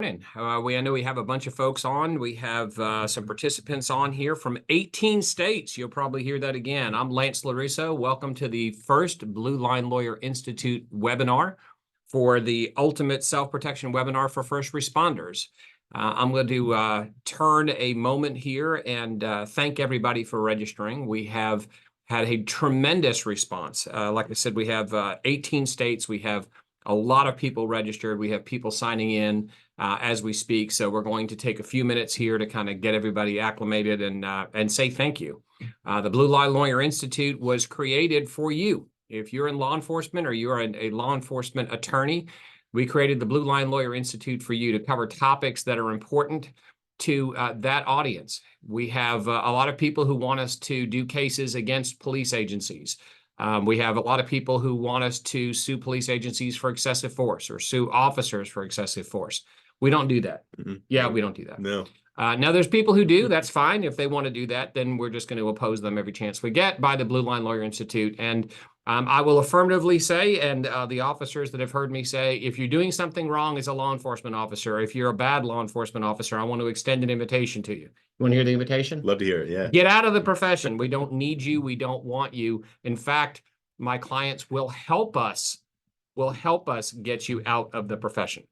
I know we have a bunch of folks on. We have some participants on here from 18 states. You'll probably hear that again. I'm Lance LoRusso. Welcome to the first Blue Line Lawyer Institute webinar for the Ultimate Self-Protection webinar for first responders. I'm going to turn a moment here and thank everybody for registering. We have had a tremendous response. Like I said, we have 18 states. We have a lot of people registered. We have people signing in as we speak. So we're going to take a few minutes here to kind of get everybody acclimated and say thank you. The Blue Line Lawyer Institute was created for you. If you're in law enforcement or you're a law enforcement attorney, we created the Blue Line Lawyer Institute for you to cover topics that are important to that audience. We have a lot of people who want us to do cases against police agencies. We have a lot of people who want us to sue police agencies for excessive force or sue officers for excessive force. We don't do that. Mm-hmm. Yeah, we don't do that. No. Now, there's people who do. That's fine. If they want to do that, then we're just going to oppose them every chance we get by the Blue Line Lawyer Institute. And I will affirmatively say, and the officers that have heard me say, if you're doing something wrong as a law enforcement officer, if you're a bad law enforcement officer, I want to extend an invitation to you. You want to hear the invitation? Love to hear it, yeah. Get out of the profession. We don't need you. We don't want you. In fact, my clients will help us get you out of the profession.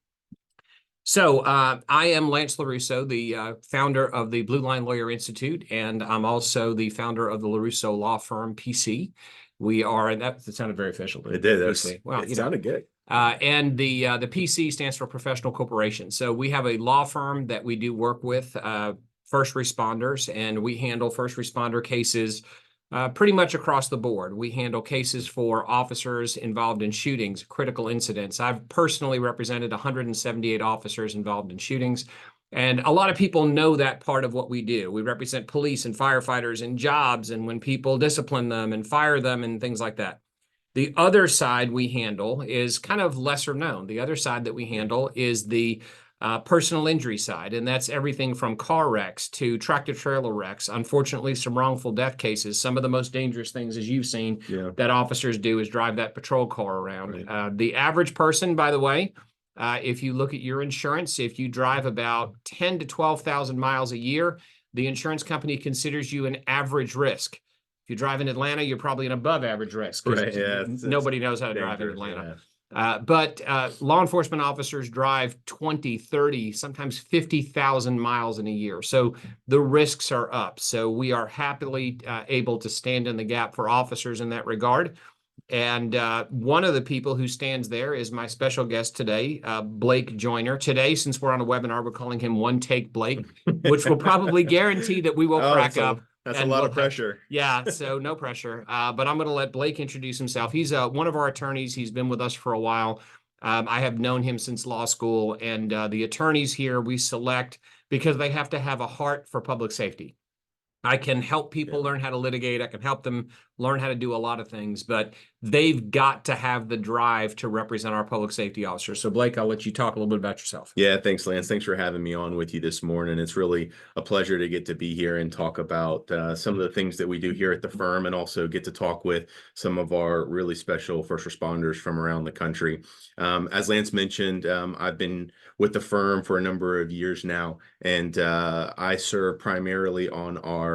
So I am Lance LoRusso, the founder of the Blue Line Lawyer Institute, and I'm also the founder of the LoRusso law firm, PC. We are, and that sounded very official. It did. Well, it sounded good. And the PC stands for Professional Corporation. So we have a law firm that we do work with first responders, and we handle first responder cases pretty much across the board. We handle cases for officers involved in shootings, critical incidents. I've personally represented 178 officers involved in shootings. And a lot of people know that part of what we do. We represent police and firefighters in jobs and when people discipline them and fire them and things like that. The other side we handle is kind of lesser known. The other side that we handle is the personal injury side, and that's everything from car wrecks to tractor-trailer wrecks. Unfortunately, some wrongful death cases. Some of the most dangerous things, as you've seen, that officers do is drive that patrol car around. Right. The average person, by the way, if you look at your insurance, if you drive about 10 to 12,000 miles a year, the insurance company considers you an average risk. If you drive in Atlanta, you're probably an above average risk. Right, yeah, nobody knows how to drive in Atlanta. Yeah. But law enforcement officers drive 20, 30, sometimes 50,000 miles in a year. So the risks are up. So we are happily able to stand in the gap for officers in that regard. And one of the people who stands there is my special guest today, Blake Joyner. Today, since we're on a webinar, we're calling him One Take Blake, which will probably guarantee that we will crack up. That's a lot of pressure. Yeah, so no pressure. But I'm going to let Blake introduce himself. He's one of our attorneys. He's been with us for a while. I have known him since law school. And the attorneys here we select because they have to have a heart for public safety. I can help people learn how to litigate. I can help them learn how to do a lot of things, but they've got to have the drive to represent our public safety officers. So Blake, I'll let you talk a little bit about yourself. Yeah, thanks, Lance. Thanks for having me on with you this morning. It's really a pleasure to get to be here and talk about some of the things that we do here at the firm, and also get to talk with some of our really special first responders from around the country. As Lance mentioned, I've been with the firm for a number of years now, and I serve primarily on our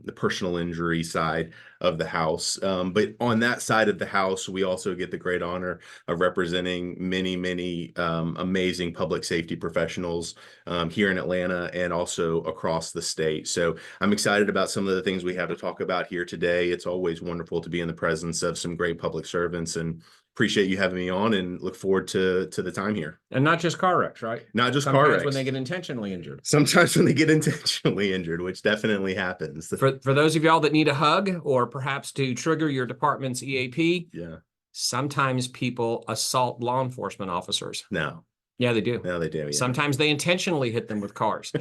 the personal injury side of the house. But on that side of the house, we also get the great honor of representing many amazing public safety professionals here in Atlanta and also across the state. So I'm excited about some of the things we have to talk about here today. It's always wonderful to be in the presence of some great public servants, and appreciate you having me on and look forward to the time here. And not just car wrecks, right? Not just Sometimes car wrecks. When they get intentionally injured. Sometimes when they get intentionally injured, which definitely happens. For those of y'all that need a hug or perhaps to trigger your department's EAP, sometimes people assault law enforcement officers. No. Yeah, they do. No, they do. Yeah. Sometimes they intentionally hit them with cars.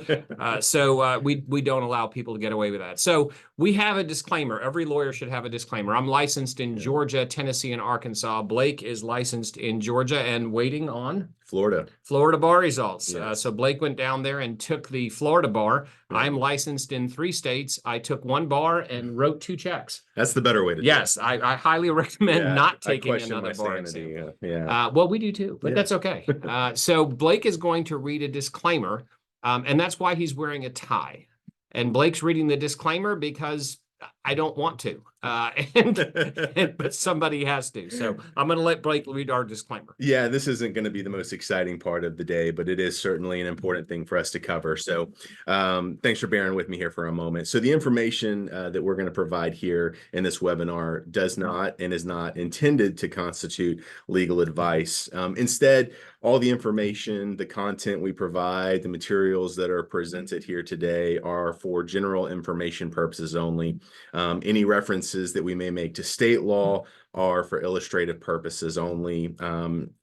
So we don't allow people to get away with that. So we have a disclaimer. Every lawyer should have a disclaimer. I'm licensed in Georgia, Tennessee, and Arkansas. Blake is licensed in Georgia and waiting on Florida. Florida bar results. Yes. So Blake went down there and took the Florida bar. Yeah. I'm licensed in 3 states. I took 1 bar and wrote 2 checks. That's the better way to do it. Yes, I highly recommend Yeah, not I taking question another my bar sanity. exam. Yeah. Well, we do too, but Yeah. that's okay. So Blake is going to read a disclaimer, and that's why he's wearing a tie. And Blake's reading the disclaimer because I don't want to, but somebody has to. So I'm going to let Blake read our disclaimer. Yeah, this isn't going to be the most exciting part of the day, but it is certainly an important thing for us to cover. So thanks for bearing with me here for a moment. So the information that we're going to provide here in this webinar does not and is not intended to constitute legal advice. Instead, all the information, the content we provide, the materials that are presented here today are for general information purposes only. Any references that we may make to state law are for illustrative purposes only.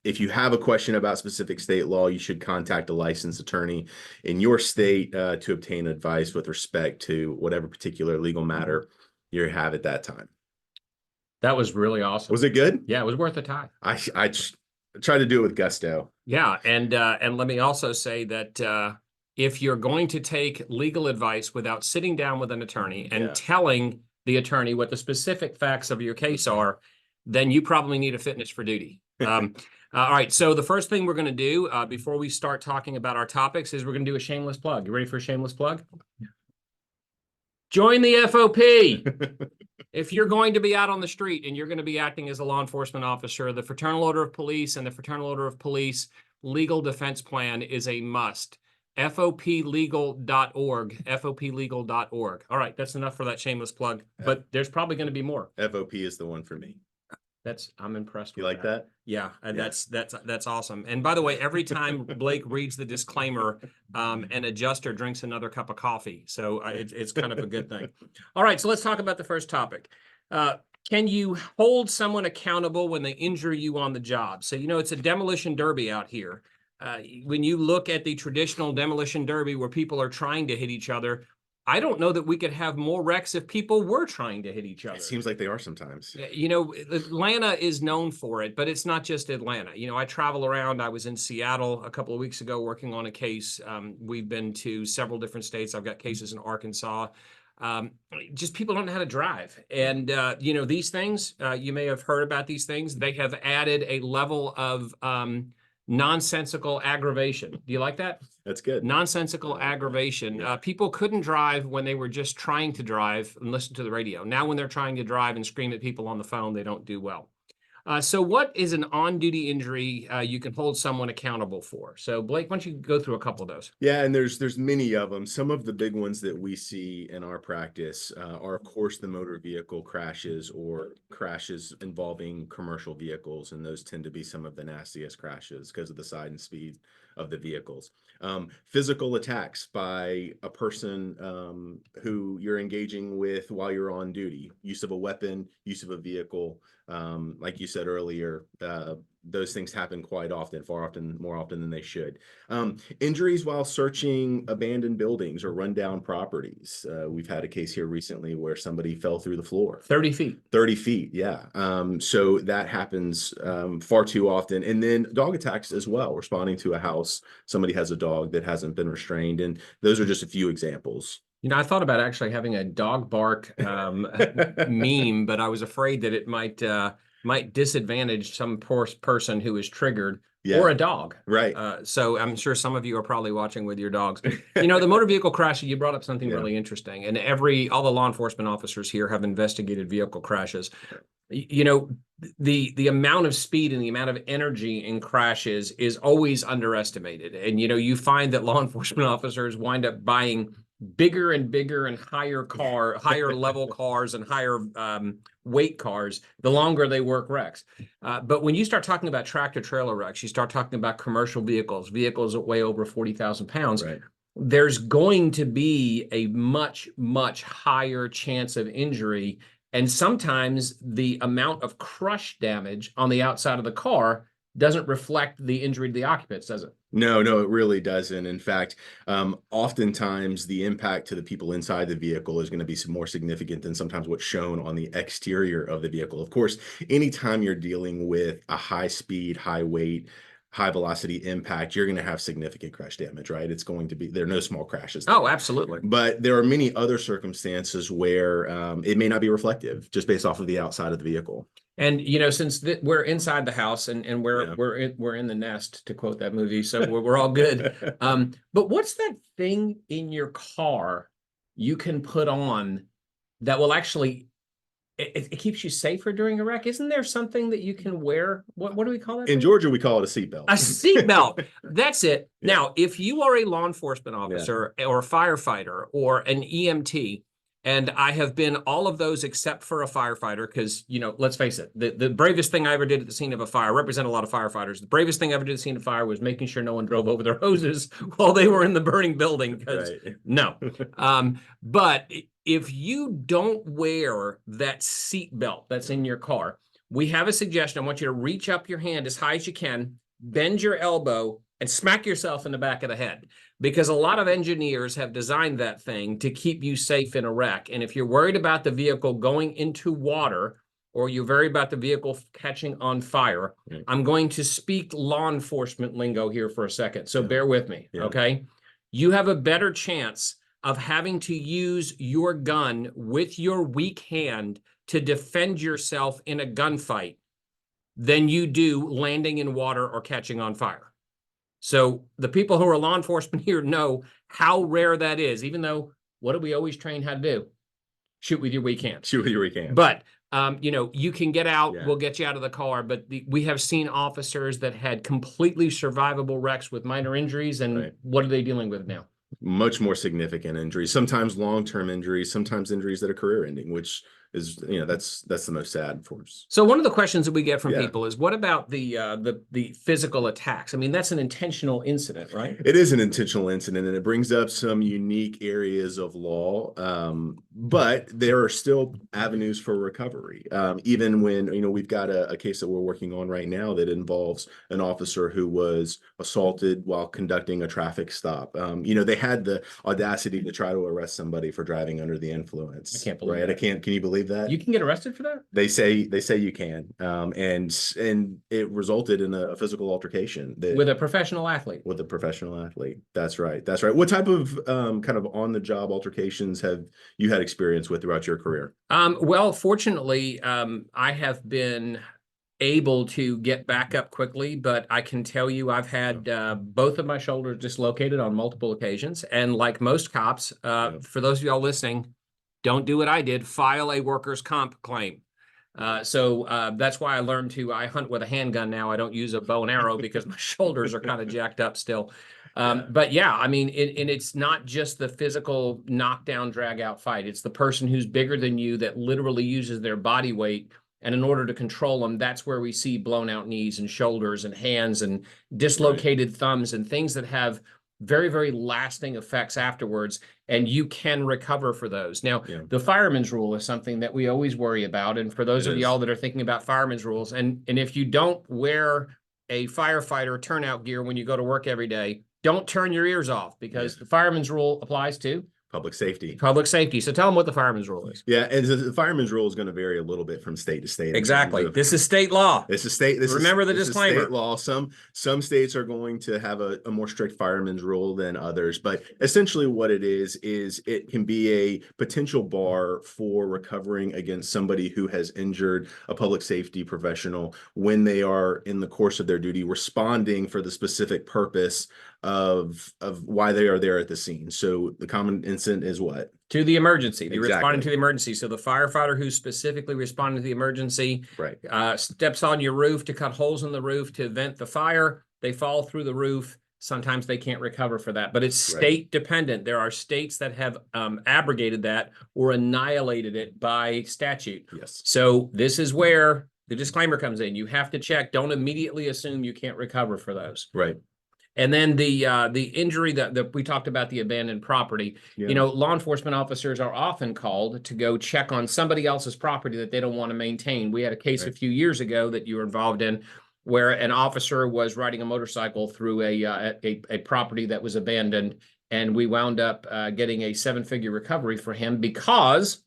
If you have a question about specific state law, you should contact a licensed attorney in your state to obtain advice with respect to whatever particular legal matter you have at that time. That was really awesome. Was it good? Yeah, it was worth a tie. I tried to do it with gusto. Yeah, and let me also say that if you're going to take legal advice without sitting down with an attorney and telling the attorney what the specific facts of your case are, then you probably need a fitness for duty. All right, so the first thing we're going to do before we start talking about our topics is we're going to do a shameless plug. You ready for a shameless plug? Join the FOP. If you're going to be out on the street and you're going to be acting as a law enforcement officer, the Fraternal Order of Police and the Fraternal Order of Police Legal Defense Plan is a must. FOPlegal.org, FOPlegal.org. All right, that's enough for that shameless plug, but there's probably going to be more. FOP is the one for me. I'm impressed with You like that? Yeah, that's awesome. And by the way, every time Blake reads the disclaimer, an adjuster drinks another cup of coffee. So it's kind of a good thing. All right, so let's talk about the first topic. Can you hold someone accountable when they injure you on the job? So, it's a demolition derby out here. When you look at the traditional demolition derby where people are trying to hit each other, I don't know that we could have more wrecks if people were trying to hit each other. It seems like they are sometimes. Atlanta is known for it, but it's not just Atlanta. I travel around. I was in Seattle a couple of weeks ago working on a case. We've been to several different states. I've got cases in Arkansas. Just people don't know how to drive. And, these things, you may have heard about these things. They have added a level of nonsensical aggravation. Do you like that? That's good. Nonsensical aggravation. Yeah. People couldn't drive when they were just trying to drive and listen to the radio. Now, when they're trying to drive and scream at people on the phone, they don't do well. So what is an on-duty injury you can hold someone accountable for? So Blake, why don't you go through a couple of those? Yeah, and there's many of them. Some of the big ones that we see in our practice are, of course, the motor vehicle crashes or crashes involving commercial vehicles, and those tend to be some of the nastiest crashes because of the size and speed of the vehicles. Physical attacks by a person who you're engaging with while you're on duty, use of a weapon, use of a vehicle. Like you said earlier, those things happen quite often, more often than they should. Injuries while searching abandoned buildings or rundown properties. We've had a case here recently where somebody fell through the floor. 30 feet. 30 feet, yeah. So that happens far too often. And then dog attacks as well, responding to a house. Somebody has a dog that hasn't been restrained. And those are just a few examples. I thought about actually having a dog bark meme, but I was afraid that it might disadvantage some poor person who is triggered or a dog. Right. So I'm sure some of you are probably watching with your dogs. The motor vehicle crash, you brought up something really interesting. And all the law enforcement officers here have investigated vehicle crashes. The amount of speed and the amount of energy in crashes is always underestimated. And, you find that law enforcement officers wind up buying bigger and bigger and higher level cars and higher weight cars, the longer they work wrecks. But when you start talking about tractor trailer wrecks, you start talking about commercial vehicles that weigh over 40,000 pounds. Right. There's going to be a much, much higher chance of injury. And sometimes the amount of crush damage on the outside of the car doesn't reflect the injury to the occupants, does it? No, it really doesn't. In fact, oftentimes the impact to the people inside the vehicle is going to be more significant than sometimes what's shown on the exterior of the vehicle. Of course, anytime you're dealing with a high speed, high weight, high velocity impact, you're going to have significant crash damage, right? It's going to be, there are no small crashes. Oh, absolutely. But there are many other circumstances where it may not be reflective just based off of the outside of the vehicle. And since we're inside the house and we're in the nest, to quote that movie, so we're all good. But what's that thing in your car you can put on that will actually it keeps you safer during a wreck? Isn't there something that you can wear? What do we call that? In Georgia, we call it a seatbelt. A seatbelt. That's it. Yeah. Now, if you are a law enforcement officer or a firefighter or an EMT, and I have been all of those except for a firefighter, because, let's face it, the bravest thing I ever did at the scene of a fire, I represent a lot of firefighters. The bravest thing I ever did at the scene of fire was making sure no one drove over their hoses while they were in the burning building. Because no. But if you don't wear that seat belt that's in your car, we have a suggestion. I want you to reach up your hand as high as you can, bend your elbow, and smack yourself in the back of the head. Because a lot of engineers have designed that thing to keep you safe in a wreck. And if you're worried about the vehicle going into water, or you're worried about the vehicle catching on fire, I'm going to speak law enforcement lingo here for a second. So bear with me, okay? You have a better chance of having to use your gun with your weak hand to defend yourself in a gunfight than you do landing in water or catching on fire. So the people who are law enforcement here know how rare that is, even though, what do we always train how to do? Shoot with your weak hand. Shoot with your weak hand. But, you can get out, we'll get you out of the car, but we have seen officers that had completely survivable wrecks with minor injuries, and what are they dealing with now? Much more significant injuries, sometimes long-term injuries, sometimes injuries that are career-ending, which is, that's the most sad for us. So one of the questions that we get from people is, what about the physical attacks? I mean, that's an intentional incident, right? It is an intentional incident, and it brings up some unique areas of law, but there are still avenues for recovery. Even when, we've got a case that we're working on right now that involves an officer who was assaulted while conducting a traffic stop. They had the audacity to try to arrest somebody for driving under the influence. I can't believe that. Can you believe that? You can get arrested for that? They say you can. And it resulted in a physical altercation with a professional athlete. With a professional athlete. That's right. That's right. What type of kind of on-the-job altercations have you had experience with throughout your career? Well, fortunately, I have been able to get back up quickly, but I can tell you I've had both of my shoulders dislocated on multiple occasions. And like most cops, for those of y'all listening, don't do what I did, file a workers' comp claim. So that's why I hunt with a handgun now. I don't use a bow and arrow because my shoulders are kind of jacked up still. But yeah, I mean, and it's not just the physical knockdown, drag out fight. It's the person who's bigger than you that literally uses their body weight. And in order to control them, that's where we see blown out knees and shoulders and hands and dislocated thumbs and things that have very, very lasting effects afterwards. And you can recover for those. Now, the fireman's rule is something that we always worry about. And for those of y'all that are thinking about fireman's rules, and if you don't wear a firefighter turnout gear when you go to work every day, don't turn your ears off, because the fireman's rule applies to public safety. Public safety. So tell them what the fireman's rule is. Yeah, and the fireman's rule is going to vary a little bit from state to state. Exactly. This is state law. This is state. Remember the disclaimer. State law. Some states are going to have a more strict fireman's rule than others, but essentially what it is it can be a potential bar for recovering against somebody who has injured a public safety professional when they are in the course of their duty responding for the specific purpose of why they are there at the scene. So the common incident is what? To the emergency. They're responding to the emergency. So the firefighter who's specifically responding to the emergency steps on your roof to cut holes in the roof to vent the fire. They fall through the roof. Sometimes they can't recover for that, but it's state dependent. There are states that have abrogated that or annihilated it by statute. Yes. So this is where the disclaimer comes in. You have to check. Don't immediately assume you can't recover for those. Right. And then the injury that we talked about, the abandoned property, law enforcement officers are often called to go check on somebody else's property that they don't want to maintain. We had a case a few years ago that you were involved in where an officer was riding a motorcycle through a property that was abandoned, and we wound up getting a 7-figure recovery for him because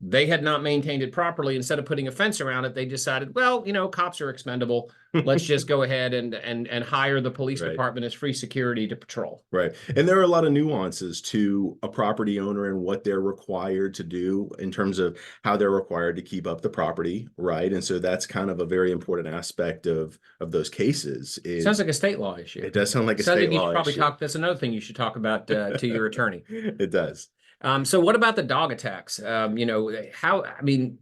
They had not maintained it properly. Instead of putting a fence around it, they decided, well, you know, cops are expendable. Let's just go ahead and hire the police Right. department as free security to patrol. Right. And there are a lot of nuances to a property owner and what they're required to do in terms of how they're required to keep up the property, right? And so that's kind of a very important aspect of those cases. Sounds like a state law issue. It does sound like a Sounds state like you law should probably issue. talk. That's another thing you should talk about to your attorney. It does. So what about the dog attacks? You know, I mean,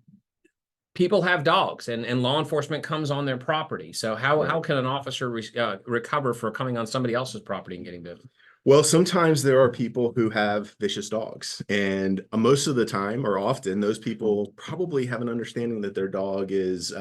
people have dogs and law enforcement comes on their property. So how can an officer recover for coming on somebody else's property and getting bitten? Well, sometimes there are people who have vicious dogs, and most of the time, or often, those people probably have an understanding that their dog is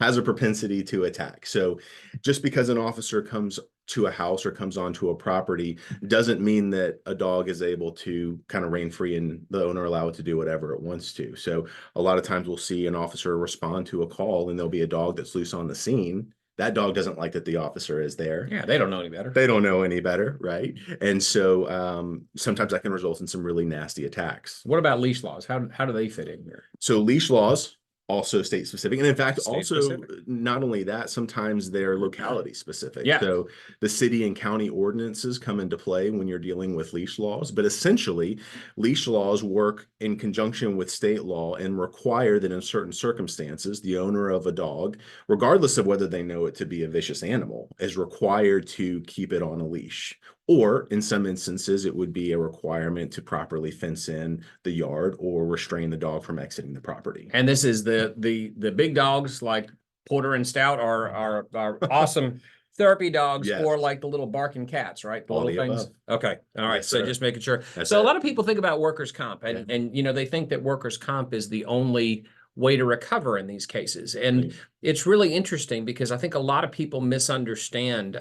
has a propensity to attack. So, just because an officer comes to a house or comes onto a property doesn't mean that a dog is able to kind of reign free and the owner allow it to do whatever it wants to. So, a lot of times we'll see an officer respond to a call, and there'll be a dog that's loose on the scene. That dog doesn't like that the officer is there. Yeah, they don't know any better. They don't know any better, right? And so sometimes that can result in some really nasty attacks. What about leash laws? How do they fit in here? So leash laws also state specific. And in fact, State also specific. not only that, sometimes they're locality specific. Yeah. So the city and county ordinances come into play when you're dealing with leash laws. But essentially, leash laws work in conjunction with state law and require that in certain circumstances, the owner of a dog, regardless of whether they know it to be a vicious animal, is required to keep it on a leash. Or in some instances, it would be a requirement to properly fence in the yard or restrain the dog from exiting the property. And this is the big dogs like Porter and Stout are awesome therapy dogs, Yes. or like the little barking cats, right? The All little the things. above. Okay. All right. Yes, So sir. just making sure. That's So it. a lot of people think about workers' comp and you know, they think that workers' comp is the only way to recover in these cases. And it's really interesting because I think a lot of people misunderstand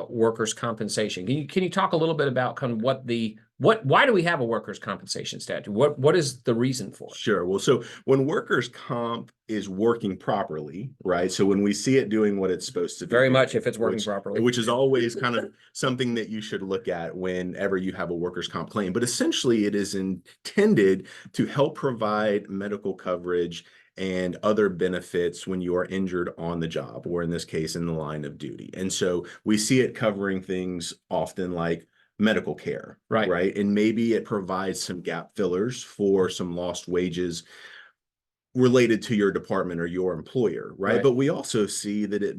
workers' compensation. Can you talk a little bit about kind of why do we have a workers' compensation statute? What is the reason for it? Sure. Well, so when workers' comp is working properly, right? So when we see it doing what it's supposed to do, Very much if it's working properly. which is always kind of something that you should look at whenever you have a workers' comp claim. But essentially, it is intended to help provide medical coverage and other benefits when you are injured on the job, or in this case, in the line of duty. And so we see it covering things often like medical care, right? And maybe it provides some gap fillers for some lost wages related to your department or your employer, right? But we also see that it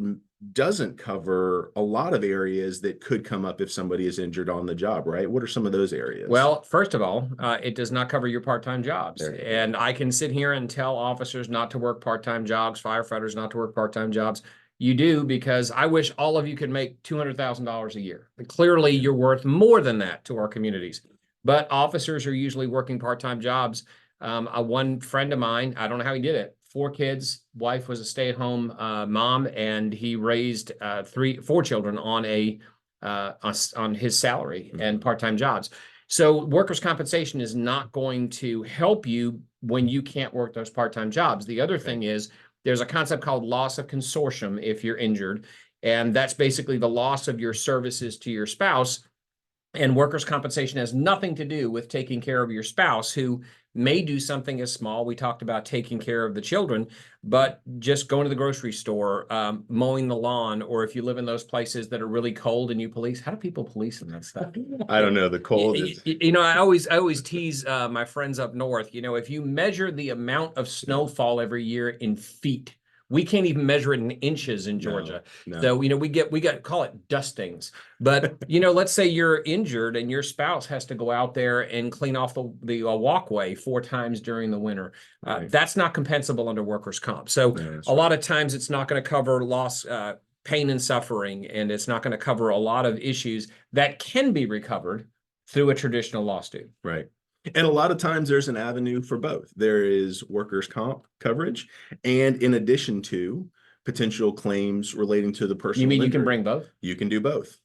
doesn't cover a lot of areas that could come up if somebody is injured on the job, right? What are some of those areas? Well, first of all, it does not cover your part-time jobs. And I can sit here and tell officers not to work part-time jobs, firefighters not to work part-time jobs. You do, because I wish all of you could make $200,000 a year. Clearly, you're worth more than that to our communities. But officers are usually working part-time jobs. One friend of mine, I don't know how he did it, 4 kids, wife was a stay-at-home mom, and he raised 4 children on his salary and part-time jobs. So workers' compensation is not going to help you when you can't work those part-time jobs. The other thing is there's a concept called loss of consortium if you're injured, and that's basically the loss of your services to your spouse. And workers' compensation has nothing to do with taking care of your spouse, who may do something as small. We talked about taking care of the children, but just going to the grocery store, mowing the lawn, or if you live in those places that are really cold and you police. How do people police in that stuff? I don't know. The cold is... You know, I always tease my friends up north. You know, if you measure the amount of snowfall every year in feet, we can't even measure it in inches in Georgia. No. So, you know, we got call it dustings. But, you know, let's say you're injured and your spouse has to go out there and clean off the walkway 4 times during the winter. That's not compensable under workers' comp. So a lot of times it's not going to cover loss, pain and suffering, and it's not going to cover a lot of issues that can be recovered through a traditional lawsuit. Right. And a lot of times there's an avenue for both. There is workers' comp coverage, and in addition to potential claims relating to the personal You mean injury. you can bring both? You can do both.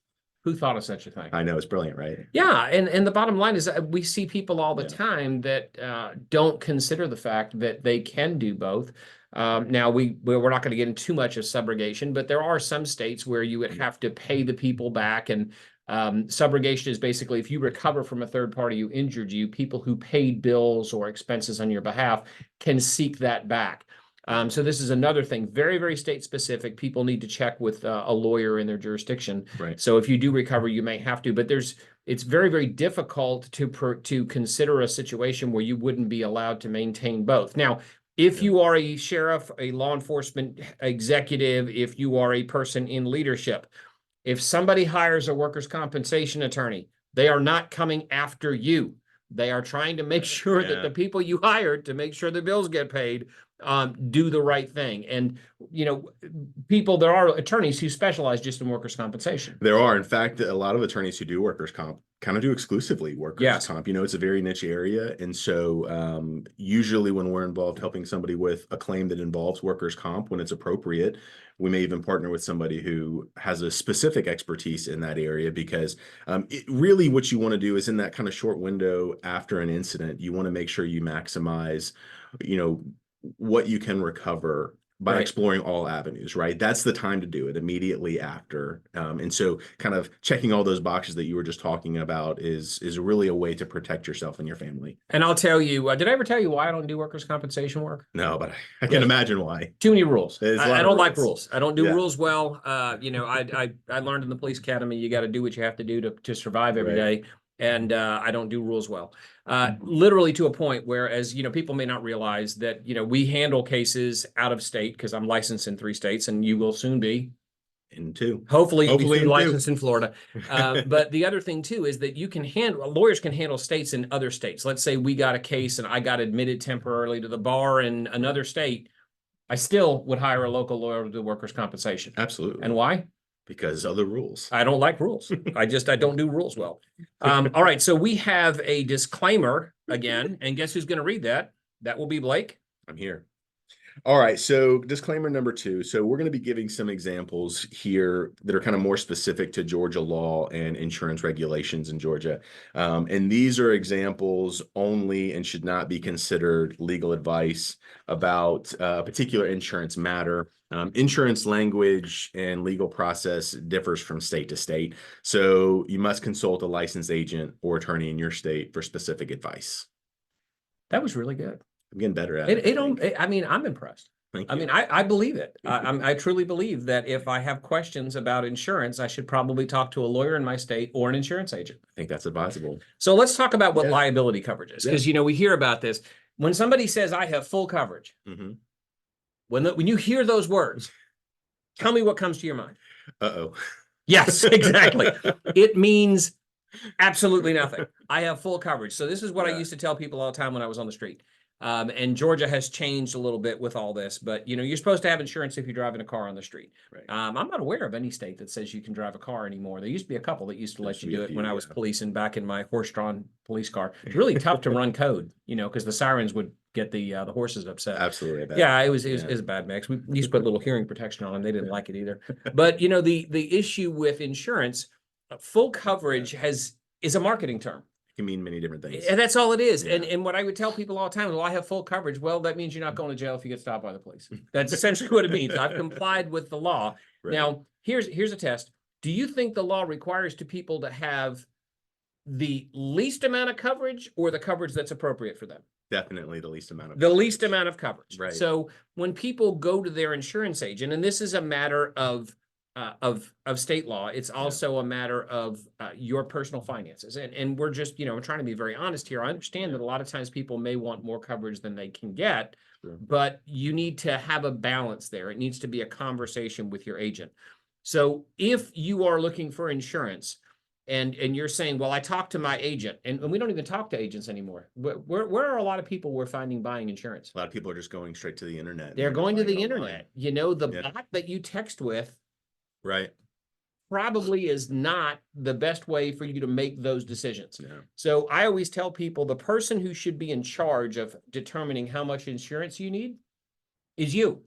Who thought of such a thing? I know, it's brilliant, right? Yeah, and the bottom line is that we see people all the time that don't consider the fact that they can do both. Now, we're not going to get into too much of subrogation, but there are some states where you would have to pay the people back, and Subrogation is basically if you recover from a third party who injured you, people who paid bills or expenses on your behalf can seek that back. So this is another thing, very, very state specific. People need to check with a lawyer in their jurisdiction. Right. So if you do recover, you may have to, but it's very, very difficult to consider a situation where you wouldn't be allowed to maintain both. Now, if you are a sheriff, a law enforcement executive, if you are a person in leadership, if somebody hires a workers' compensation attorney, they are not coming after you. They are trying to make sure that the people you hired to make sure the bills get paid do the right thing. And, you know, there are attorneys who specialize just in workers' compensation. There are, in fact, a lot of attorneys who do workers' comp kind of do exclusively workers' comp. You know, it's a very niche area. And so usually when we're involved helping somebody with a claim that involves workers' comp, when it's appropriate, we may even partner with somebody who has a specific expertise in that area, because really what you want to do is in that kind of short window after an incident, you want to make sure you maximize, you know, what you can recover by exploring all avenues, right? That's the time to do it, immediately after. And so kind of checking all those boxes that you were just talking about is really a way to protect yourself and your family. And I'll tell you, did I ever tell you why I don't do workers' compensation work? No, but I can imagine why. Too many rules. I don't like rules. I don't do rules well. You know, I learned in the police academy, you got to do what you have to do to survive every day. And I don't do rules well. Literally to a point where, as you know, people may not realize that, you know, we handle cases out of state because I'm licensed in 3 states and you will soon be. In 2. Hopefully be licensed in Florida. But the other thing too is that lawyers can handle states in other states. Let's say we got a case and I got admitted temporarily to the bar in another state. I still would hire a local lawyer to do workers' compensation. Absolutely. And why? Because other rules. I don't like rules. I don't do rules well. All right. So we have a disclaimer again, and guess who's going to read that? That will be Blake. I'm here. All right. So disclaimer number 2. So we're going to be giving some examples here that are kind of more specific to Georgia law and insurance regulations in Georgia. And these are examples only and should not be considered legal advice about a particular insurance matter. Insurance language and legal process differs from state to state. So you must consult a licensed agent or attorney in your state for specific advice. That was really good. I'm getting better at it. I mean, I'm impressed. Thank you. I mean, I believe it. I truly believe that if I have questions about insurance, I should probably talk to a lawyer in my state or an insurance agent. I think that's advisable. So let's talk about what liability coverage is, because, you know, we hear about this. When somebody says I have full coverage, when you hear those words, tell me what comes to your mind. Uh-oh. Yes, exactly. It means absolutely nothing. I have full coverage. So this is what I used to tell people all the time when I was on the street. And Georgia has changed a little bit with all this, but you know, you're supposed to have insurance if you're driving a car on the street. I'm not aware of any state that says you can drive a car anymore. There used to be a couple that used to let you do it when I was policing back in my horse-drawn police car. It's really tough to run code, you know, because the sirens would get the horses upset. Absolutely. Yeah, it was a bad mix. We used to put a little hearing protection on them. They didn't like it either. But you know, the issue with insurance, full coverage is a marketing term. Can mean many different things. And that's all it is. And what I would tell people all the time, well, I have full coverage. Well, that means you're not going to jail if you get stopped by the police. That's essentially what it means. I've complied with the law. Now, here's a test. Do you think the law requires people to have the least amount of coverage or the coverage that's appropriate for them? Definitely the least amount of coverage. The least amount of coverage. Right. So when people go to their insurance agent, and this is a matter of state law, it's also a matter of your personal finances, and we're just, you know, trying to be very honest here. I understand that a lot of times people may want more coverage than they can get, but you need to have a balance there. It needs to be a conversation with your agent. So if you are looking for insurance and you're saying, well, I talked to my agent, and we don't even talk to agents anymore. Where are a lot of people we're finding buying insurance? A lot of people are just going straight to the internet. They're going to the internet. You know, the bot that you text with probably is not the best way for you to make those decisions. So I always tell people the person who should be in charge of determining how much insurance you need is you.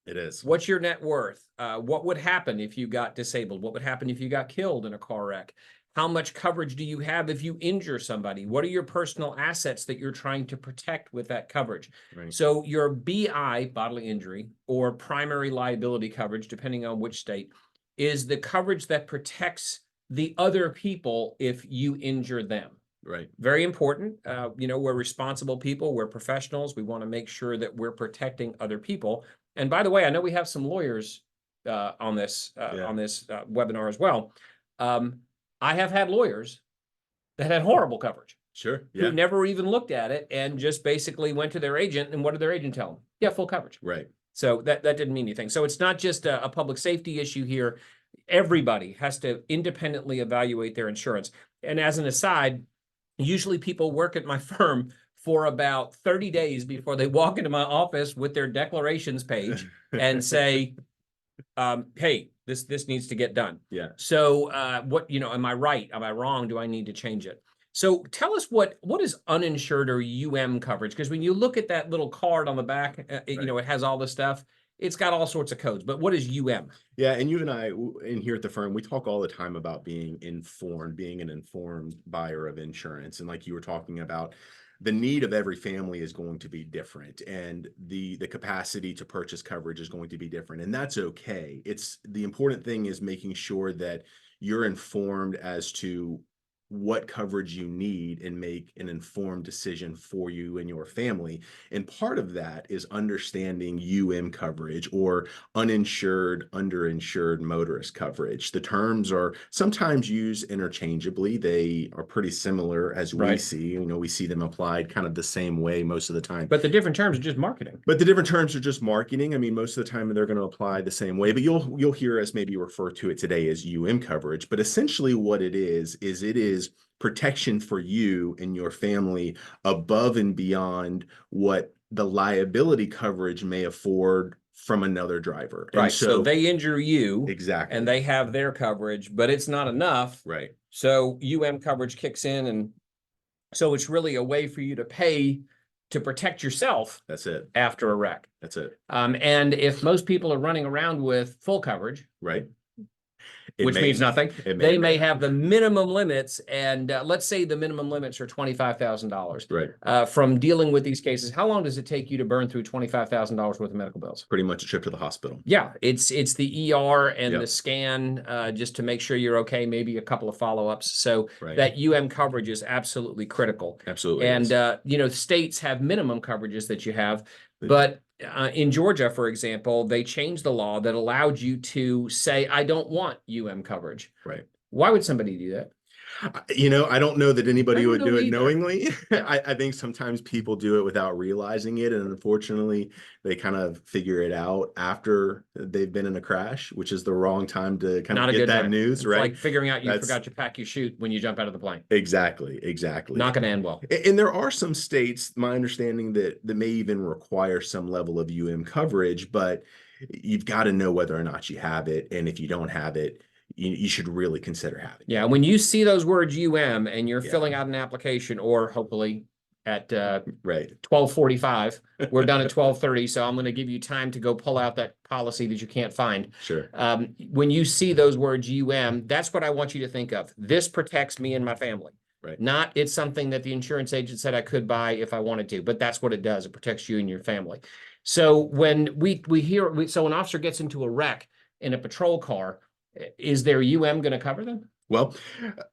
It is. What's your net worth? What would happen if you got disabled? What would happen if you got killed in a car wreck? How much coverage do you have if you injure somebody? What are your personal assets that you're trying to protect with that coverage? So your BI, bodily injury, or primary liability coverage, depending on which state, is the coverage that protects the other people if you injure them. Right. Very important. We're responsible people. We're professionals. We want to make sure that we're protecting other people. And by the way, I know we have some lawyers on this webinar as well. I have had lawyers that had horrible coverage. Sure. Who never even looked at it and just basically went to their agent. And what did their agent tell them? Yeah, full coverage. Right. So that didn't mean anything. So it's not just a public safety issue here. Everybody has to independently evaluate their insurance. And as an aside, usually people work at my firm for about 30 days before they walk into my office with their declarations page and say, hey, this needs to get done. Yeah. So am I right? Am I wrong? Do I need to change it? So tell us what is uninsured or UM coverage? Because when you look at that little card on the back, it has all this stuff. It's got all sorts of codes, but what is UM? Yeah, and you and I, in here at the firm, we talk all the time about being informed, being an informed buyer of insurance. And like you were talking about, the need of every family is going to be different, and the capacity to purchase coverage is going to be different, and that's okay. It's the important thing is making sure that you're informed as to what coverage you need and make an informed decision for you and your family. And part of that is understanding UM coverage, or uninsured, under-insured motorist coverage. The terms are sometimes used interchangeably. They are pretty similar as we see. We see them applied kind of the same way most of the time. But the different terms are just marketing. But the different terms are just marketing. I mean, most of the time they're going to apply the same way, but you'll hear us maybe refer to it today as UM coverage. But essentially what it is protection for you and your family above and beyond what the liability coverage may afford from another driver. Right. So they injure you. Exactly. And they have their coverage, but it's not enough. Right. So UM coverage kicks in. And so it's really a way for you to pay to protect yourself. That's it. After a wreck. That's it. And if most people are running around with full coverage. Right. Which means nothing. They may have the minimum limits, and let's say the minimum limits are $25,000. Right. From dealing with these cases, how long does it take you to burn through $25,000 worth of medical bills? Pretty much a trip to the hospital. Yeah, it's the ER and the scan just to make sure you're okay. Maybe a couple of follow-ups. So that UM coverage is absolutely critical. Absolutely. And states have minimum coverages that you have, but in Georgia, for example, they changed the law that allowed you to say, I don't want UM coverage. Right. Why would somebody do that? I don't know that anybody would do it knowingly. I think sometimes people do it without realizing it. And unfortunately, they kind of figure it out after they've been in a crash, which is the wrong time to kind of get that news, it's right? Like figuring out you forgot to pack your chute when you jump out of the plane. Exactly. Not going to end well. And there are some states, my understanding, that may even require some level of UM coverage, but you've got to know whether or not you have it. And if you don't have it, you should really consider having it. Yeah, when you see those words UM and you're filling out an application, or hopefully at 12:45, we're done at 12:30, so I'm going to give you time to go pull out that policy that you can't find. Sure. When you see those words UM, that's what I want you to think of. This protects me and my family. Right. Not it's something that the insurance agent said I could buy if I wanted to, but that's what it does. It protects you and your family. So when we hear, so an officer gets into a wreck in a patrol car, is their UM going to cover them? Well,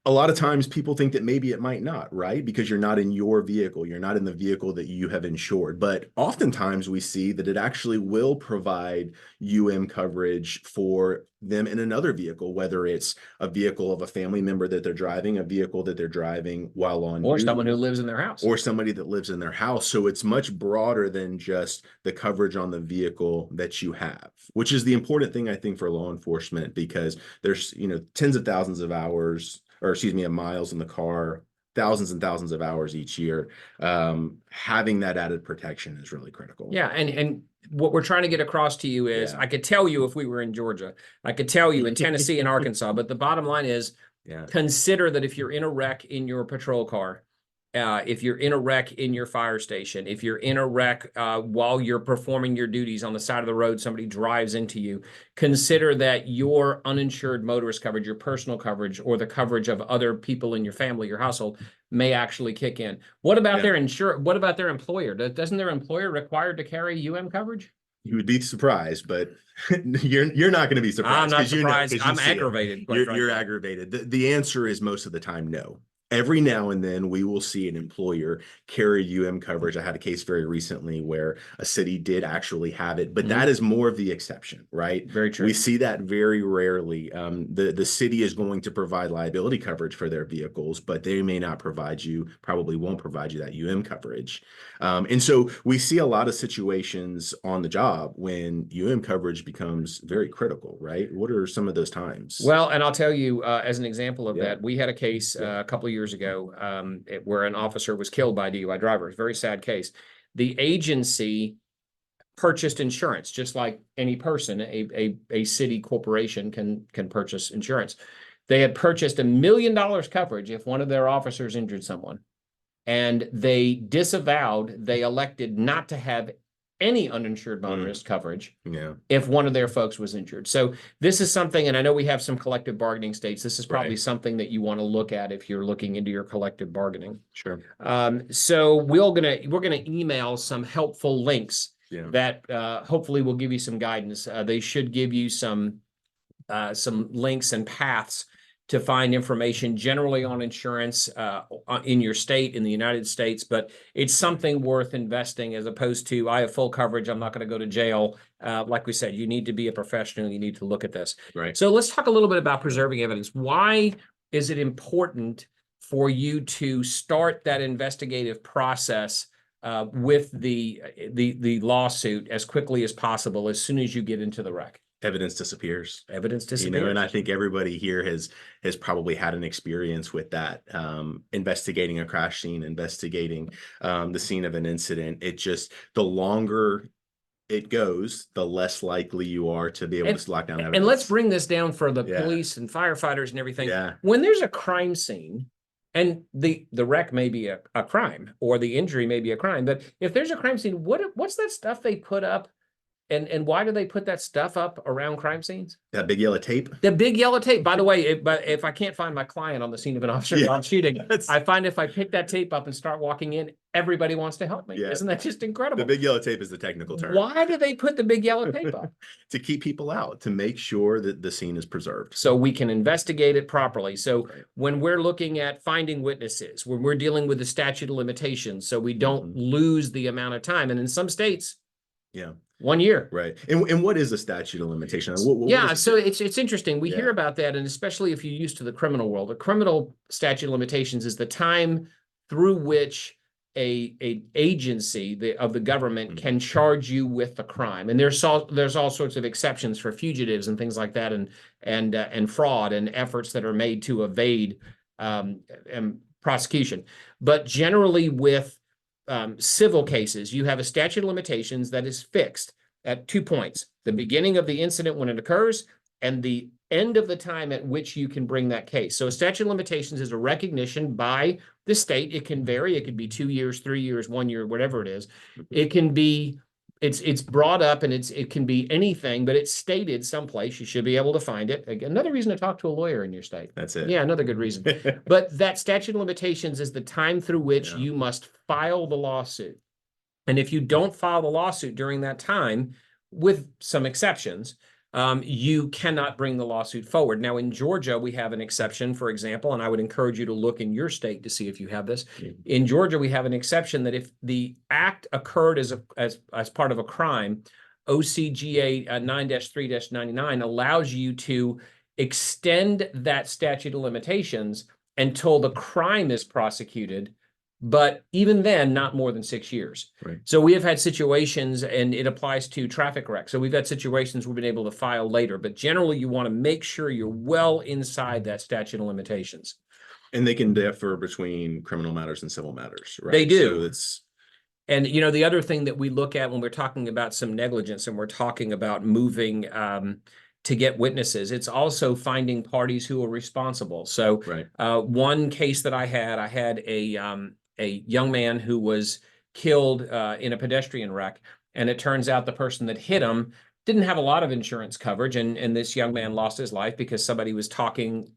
a lot of times people think that maybe it might not, right? Because you're not in your vehicle. You're not in the vehicle that you have insured. But oftentimes we see that it actually will provide UM coverage for them in another vehicle, whether it's a vehicle of a family member that they're driving, a vehicle that they're driving while on or someone who lives in their house, or somebody that lives in their house. So it's much broader than just the coverage on the vehicle that you have, which is the important thing, I think, for law enforcement, because there's, tens of thousands of hours, or excuse me, of miles in the car, thousands and thousands of hours each year. Having that added protection is really critical. Yeah. And what we're trying to get across to you is, I could tell you if we were in Georgia, I could tell you in Tennessee and Arkansas, but the bottom line is consider that if you're in a wreck in your patrol car, if you're in a wreck in your fire station, if you're in a wreck while you're performing your duties on the side of the road, somebody drives into you, consider that your uninsured motorist coverage, your personal coverage, or the coverage of other people in your family, your household, may actually kick in. What about their What about their employer? Doesn't their employer require to carry UM coverage? You would be surprised, but you're not going to be I'm surprised not because you know, surprised. because you I'm see it. aggravated, quite You're frankly. aggravated. The answer is most of the time no. Every now and then we will see an employer carry UM coverage. I had a case very recently where a city did actually have it, but that is more of the exception, right? Very true. We see that very rarely. The city is going to provide liability coverage for their vehicles, but they may not provide you, probably won't provide you that UM coverage. And so we see a lot of situations on the job when UM coverage becomes very critical, right? What are some of those times? Well, and I'll tell you, as an example of Yeah. that, we had a case a couple of years ago where an officer was killed by a DUI driver. It's a very sad case. The agency purchased insurance, just like any person, a city corporation can purchase insurance. They had purchased $1 million coverage if one of their officers injured someone. And they disavowed, they elected not to have any uninsured motorist coverage if one of their folks was injured. So this is something, and I know we have some collective bargaining states. This is probably something that you want to look at if you're looking into your collective bargaining. Sure. So we're gonna email some helpful links that hopefully will give you some guidance. They should give you some links and paths to find information generally on insurance in your state, in the United States, but it's something worth investing as opposed to, I have full coverage, I'm not going to go to jail. Like we said, you need to be a professional, you need to look at this. Right. So let's talk a little bit about preserving evidence. Why is it important for you to start that investigative process with the lawsuit as quickly as possible, as soon as you get into the wreck? Evidence disappears. Evidence disappears. You know, and I think everybody here has probably had an experience with that. Investigating a crash scene, investigating the scene of an incident. It just, the longer it goes, the less likely you are to be able to lock down evidence. And let's bring this down for the police and firefighters and everything. Yeah. When there's a crime scene, and the wreck may be a crime, or the injury may be a crime, but if there's a crime scene, what's that stuff they put up? And why do they put that stuff up around crime scenes? That big yellow tape? The big yellow tape. By the way, if I can't find my client on the scene of an officer involved shooting, I find if I pick that tape up and start walking in, everybody wants to help me. Yeah. Isn't that just incredible? The big yellow tape is the technical term. Why do they put the big yellow tape up? To keep people out, to make sure that the scene is preserved. So we can investigate it properly. So when we're looking at finding witnesses, when we're dealing with the statute of limitations, so we don't lose the amount of time. And in some states, 1 year. Right. And what is a statute of limitation? So it's interesting. We hear about that, and especially if you're used to the criminal world. The criminal statute of limitations is the time through which a agency of the government can charge you with the crime. And there's all sorts of exceptions for fugitives and things like that, and fraud and efforts that are made to evade prosecution. But generally with civil cases, you have a statute of limitations that is fixed at 2 points: the beginning of the incident when it occurs and the end of the time at which you can bring that case. So a statute of limitations is a recognition by the state. It can vary. It could be 2 years, 3 years, 1 year, whatever it is. It can be, it's brought up, and it can be anything, but it's stated someplace. You should be able to find it. Again, another reason to talk to a lawyer in your state. That's it. Yeah, another good reason. But that statute of limitations is the time through which you must file the lawsuit. And if you don't file the lawsuit during that time, with some exceptions, you cannot bring the lawsuit forward. Now, in Georgia, we have an exception, for example, and I would encourage you to look in your state to see if you have this. In Georgia, we have an exception that if the act occurred as part of a crime, OCGA 9-3-99 allows you to extend that statute of limitations until the crime is prosecuted, but even then, not more than 6 years. Right. So we have had situations, and it applies to traffic wrecks. So we've had situations we've been able to file later, but generally you want to make sure you're well inside that statute of limitations. And they can differ between criminal matters and civil matters, right? They do. So it's... And, you know, the other thing that we look at when we're talking about some negligence and we're talking about moving to get witnesses, it's also finding parties who are responsible. So one case that I had a young man who was killed in a pedestrian wreck. And it turns out the person that hit him didn't have a lot of insurance coverage. And this young man lost his life because somebody was talking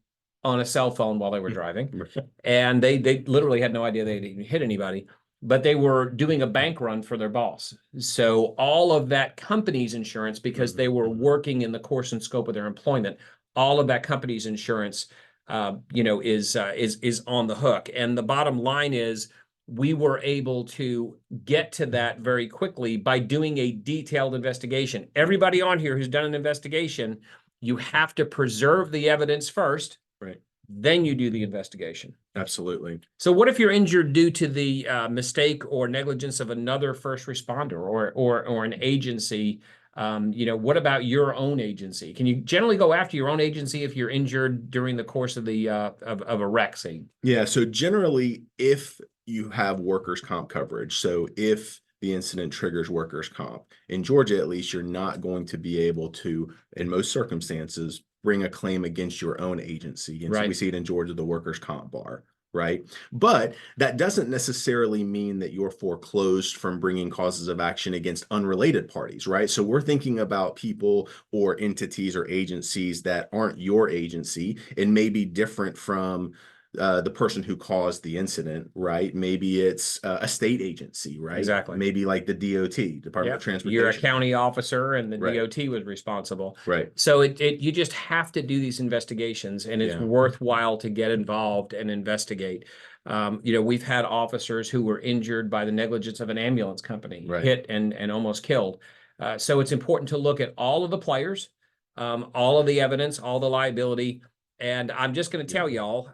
on a cell phone while they were driving. And they literally had no idea they'd even hit anybody. but they were doing a bank run for their boss. So all of that company's insurance, because they were working in the course and scope of their employment, all of that company's insurance, is on the hook. And the bottom line is, we were able to get to that very quickly by doing a detailed investigation. Everybody on here who's done an investigation, you have to preserve the evidence first. Right. Then you do the investigation. Absolutely. So what if you're injured due to the mistake or negligence of another first responder or an agency? What about your own agency? Can you generally go after your own agency if you're injured during the course of the of a wreck, say? Yeah. So generally, if you have workers' comp coverage, so if the incident triggers workers' comp, in Georgia at least, you're not going to be able to, in most circumstances, bring a claim against your own agency. And so we see it in Georgia, the workers' comp bar, right? But that doesn't necessarily mean that you're foreclosed from bringing causes of action against unrelated parties, right? So we're thinking about people or entities or agencies that aren't your agency and may be different from the person who caused the incident, right? Maybe it's a state agency, right? Exactly. Maybe like the DOT, Department of Transportation. You're a county officer and the DOT was responsible. Right. So you just have to do these investigations, and it's worthwhile to get involved and investigate. We've had officers who were injured by the negligence of an ambulance company, hit and almost killed. So it's important to look at all of the players, all of the evidence, all the liability. And I'm just going to tell y'all,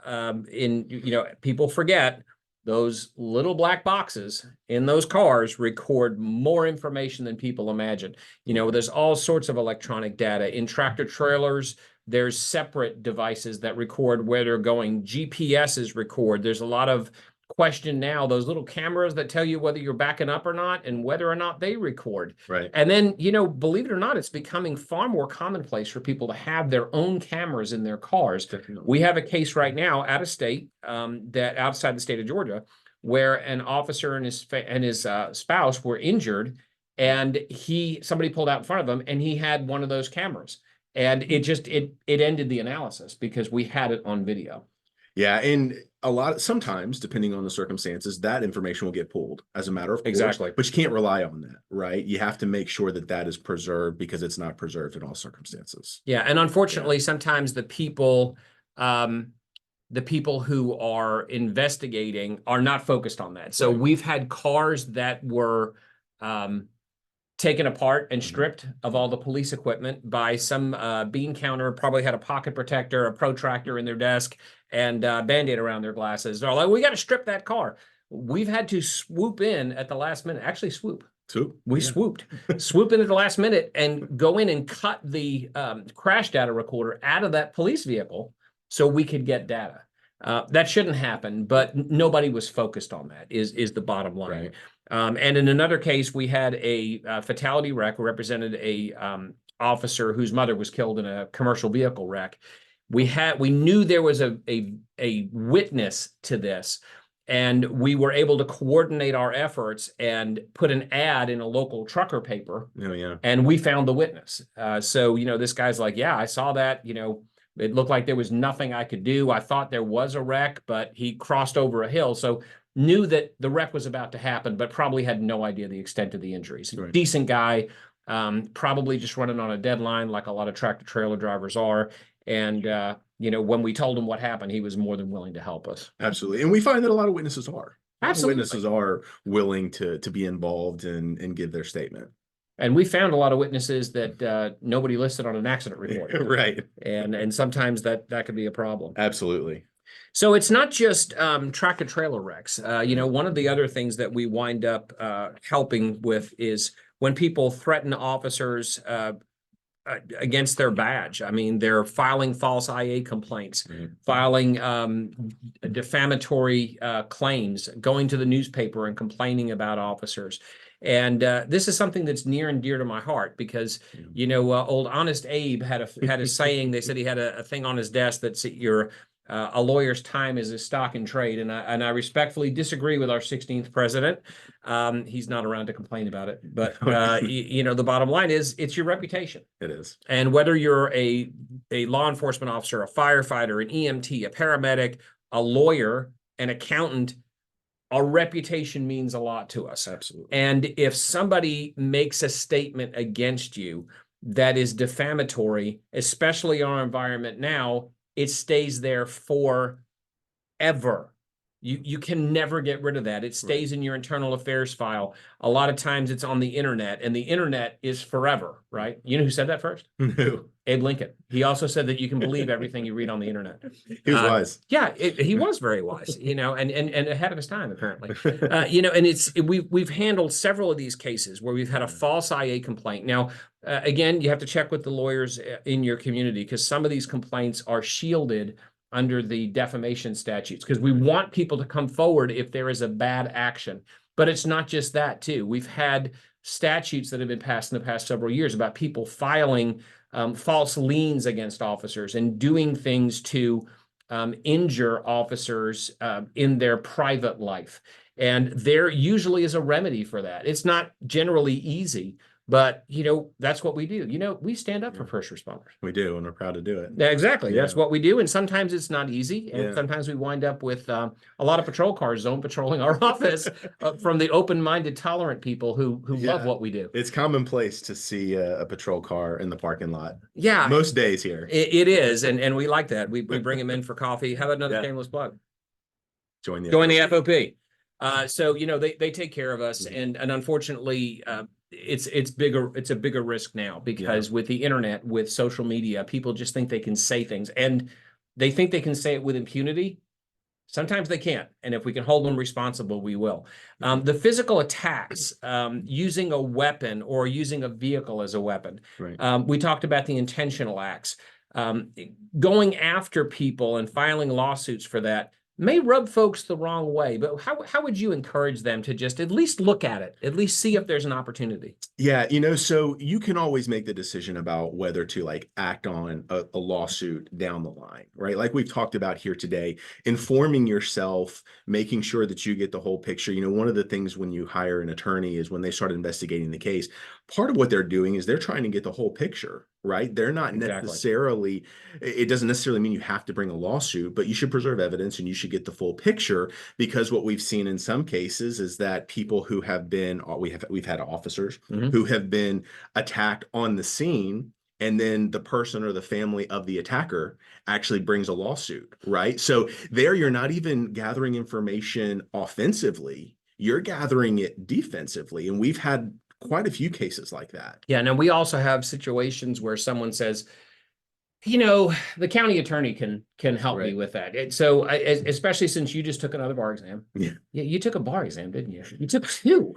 people forget those little black boxes in those cars record more information than people imagine. There's all sorts of electronic data in tractor trailers. There's separate devices that record where they're going. GPSs record. There's a lot of question now, those little cameras that tell you whether you're backing up or not and whether or not they record. Right. And then, believe it or not, it's becoming far more commonplace for people to have their own cameras in their cars. Definitely. We have a case right now out of state, that outside the state of Georgia, where an officer and his spouse were injured, and somebody pulled out in front of him, and he had one of those cameras, and it ended the analysis because we had it on video. Yeah, and sometimes, depending on the circumstances, that information will get pulled as a matter of course. Exactly. But you can't rely on that, right? You have to make sure that that is preserved because it's not preserved in all circumstances. Yeah, and unfortunately, sometimes the people who are investigating are not focused on that. So we've had cars that were taken apart and stripped of all the police equipment by some bean counter, probably had a pocket protector, a protractor in their desk, and Band-Aid around their glasses. They're like, we got to strip that car. We've had to swoop in at the last minute. Actually, swoop. We swooped. Swoop in at the last minute and go in and cut the crash data recorder out of that police vehicle so we could get data. That shouldn't happen, but nobody was focused on that, is the bottom line. Right. And in another case, we had a fatality wreck, represented a officer whose mother was killed in a commercial vehicle wreck. We knew there was a witness to this, and we were able to coordinate our efforts and put an ad in a local trucker paper. And we found the witness. So this guy's like, yeah, I saw that. It looked like there was nothing I could do. I thought there was a wreck, but he crossed over a hill. So knew that the wreck was about to happen, but probably had no idea the extent of the injuries. Right. Decent guy, probably just running on a deadline like a lot of tractor trailer drivers are. And, when we told him what happened, he was more than willing to help us. Absolutely. And we find that a lot of witnesses are. Absolutely. Witnesses are willing to be involved and give their statement. And we found a lot of witnesses that nobody listed on an accident report. Right. And sometimes that could be a problem. Absolutely. So it's not just tractor trailer wrecks. One of the other things that we wind up helping with is when people threaten officers against their badge. I mean, they're filing false IA complaints, filing defamatory claims, going to the newspaper and complaining about officers. And this is something that's near and dear to my heart because, old Honest Abe had a saying. They said he had a thing on his desk that said, a lawyer's time is a stock in trade. And I respectfully disagree with our 16th president. He's not around to complain about it. But, the bottom line is it's your reputation. It is. And whether you're a law enforcement officer, a firefighter, an EMT, a paramedic, a lawyer, an accountant, our reputation means a lot to us. Absolutely. And if somebody makes a statement against you that is defamatory, especially in our environment now, it stays there forever. You can never get rid of that. It stays in your internal affairs file. A lot of times it's on the internet, and the internet is forever, right? You know who said that first? No. Abe Lincoln. He also said that you can believe everything you read on the internet. He was wise. Yeah, he was very wise, you know, and ahead of his time, apparently. You know, and we've handled several of these cases where we've had a false IA complaint. Now, again, you have to check with the lawyers in your community, because some of these complaints are shielded under the defamation statutes, because we want people to come forward if there is a bad action. But it's not just that, too. We've had statutes that have been passed in the past several years about people filing false liens against officers and doing things to injure officers in their private life. And there usually is a remedy for that. It's not generally easy, but, you know, that's what we do. You know, we stand up for first responders. We do, and we're proud to do it. Yeah, exactly. Yeah. That's what we do. And sometimes it's not easy. And Yeah. sometimes we wind up with a lot of patrol cars zone patrolling our office from the open-minded, tolerant people who love Yeah. what we do. It's commonplace to see a patrol car in the parking lot. Yeah, Most days here. it is. And we like that. We bring them in for coffee. How about another Yeah. shameless plug? Join the FOP. So, you know, they take care of us. And unfortunately, it's a bigger risk now, because with the internet, with social media, people just think they can say things, and they think they can say it with impunity. Sometimes they can't. And if we can hold them responsible, we will. The physical attacks, using a weapon or using a vehicle as a weapon. Right. We talked about the intentional acts. Going after people and filing lawsuits for that may rub folks the wrong way, but how would you encourage them to just at least look at it, at least see if there's an opportunity? Yeah, you know, so you can always make the decision about whether to like act on a lawsuit down the line, right? Like we've talked about here today, informing yourself, making sure that you get the whole picture. You know, one of the things when you hire an attorney is when they start investigating the case, part of what they're doing is they're trying to get the whole picture, right? They're not necessarily, it doesn't necessarily mean you have to bring a lawsuit, but you should preserve evidence and you should get the full picture, because what we've seen in some cases is that people who have been, we've had officers who have been attacked on the scene, and then the person or the family of the attacker actually brings a lawsuit, right? So there you're not even gathering information offensively, you're gathering it defensively. And we've had quite a few cases like that. Yeah, now we also have situations where someone says, you know, the county attorney can help me with that. So especially since you just took another bar exam. Yeah, you took a bar exam, didn't you? You took two.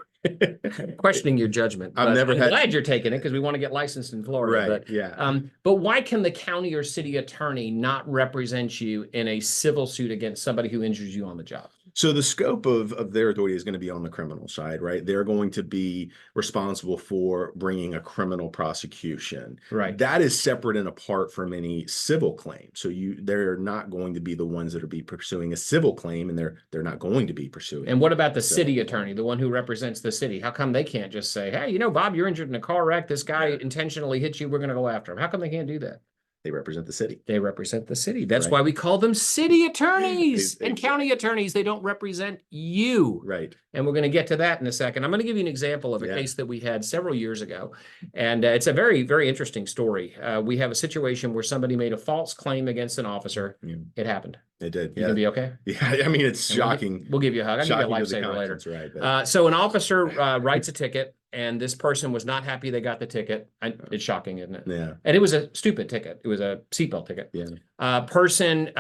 Questioning your judgment. I'm glad you're taking it, because we want to get licensed in Florida. Right. But, yeah. But why can the county or city attorney not represent you in a civil suit against somebody who injures you on the job? So the scope of their authority is going to be on the criminal side, right? They're going to be responsible for bringing a criminal prosecution. Right. That is separate and apart from any civil claim. So they're not going to be the ones that are pursuing a civil claim, and they're not going to be pursuing. And what about the city attorney, the one who represents the city? How come they can't just say, hey, you know, Bob, you're injured in a car wreck. This guy intentionally hit you. We're going to go after him. How come they can't do that? They represent the city. They represent the city. That's why we call them city attorneys and county attorneys. They don't represent you. Right. And we're going to get to that in a second. I'm going to give you an example of a case that we had several years ago. And it's a very, very interesting story. We have a situation where somebody made a false claim against an officer. It happened. It did. You gonna be okay? Yeah. I mean, it's shocking. We'll give you a hug. I'll give you a lifesaver later. Right, but... So an officer writes a ticket, and this person was not happy they got the ticket. It's shocking, isn't it? Yeah. And it was a stupid ticket. It was a seatbelt ticket. Yeah. Person,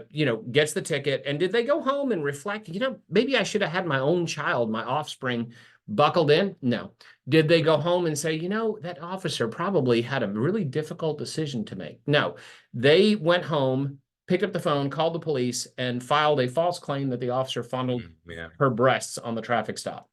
you know, gets the ticket, and did they go home and reflect, you know, maybe I should have had my own child, my offspring, buckled in? No. Did they go home and say, you know, that officer probably had a really difficult decision to make? No. They went home, picked up the phone, called the police, and filed a false claim that the officer fondled her breasts on the traffic stop.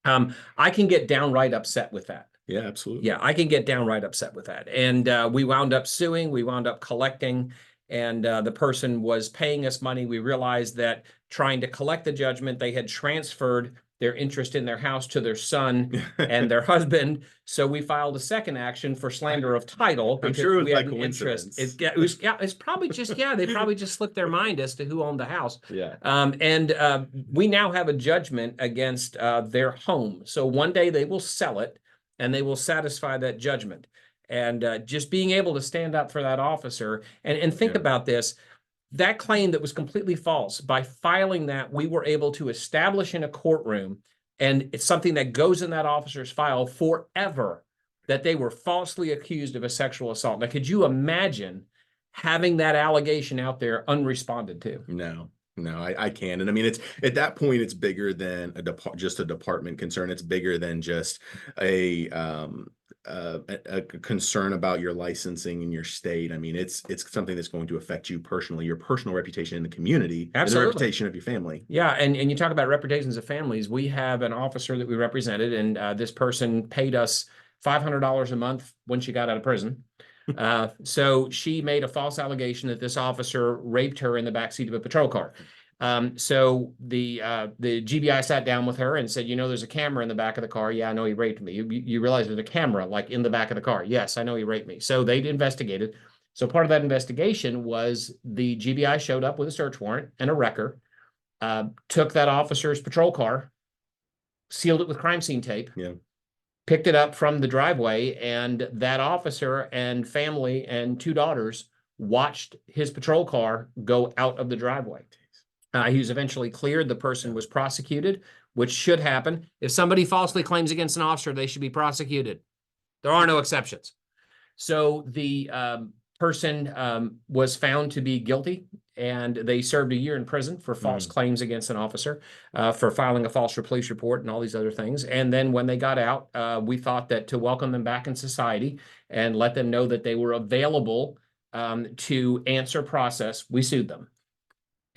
I can get downright upset with that. Yeah, absolutely. Yeah, I can get downright upset with that. And we wound up suing, we wound up collecting, and the person was paying us money. We realized that trying to collect the judgment, they had transferred their interest in their house to their son and their husband. So we filed a second action for slander of title. I'm sure it was we by had an coincidence. It's probably just, they probably just slipped their mind as to who owned the house. Yeah. We now have a judgment against their home. So one day they will sell it and they will satisfy that judgment. And just being able to stand up for that officer and think about this, that claim that was completely false, by filing that, we were able to establish in a courtroom, and it's something that goes in that officer's file forever, that they were falsely accused of a sexual assault. Now, could you imagine having that allegation out there unresponded to? No, I can. And I mean, it's at that point, it's bigger than just a department concern. It's bigger than just a concern about your licensing in your state. I mean, it's something that's going to affect you personally, your personal reputation in the community, and the reputation of your family. Yeah, and you talk about reputations of families. We have an officer that we represented, and this person paid us $500 a month when she got out of prison. So she made a false allegation that this officer raped her in the backseat of a patrol car. So the GBI sat down with her and said, there's a camera in the back of the car. Yeah, I know he raped me. You realize there's a camera like in the back of the car. Yes, I know he raped me. So they investigated. So part of that investigation was the GBI showed up with a search warrant and a wrecker, took that officer's patrol car, sealed it with crime scene tape. Yeah. Picked it up from the driveway, and that officer and family and 2 daughters watched his patrol car go out of the driveway. He was eventually cleared. The person was prosecuted, which should happen. If somebody falsely claims against an officer, they should be prosecuted. There are no exceptions. So the person was found to be guilty, and they served a year in prison for false claims against an officer, for filing a false police report and all these other things. And then when they got out, we thought that to welcome them back in society and let them know that they were available to answer process, we sued them.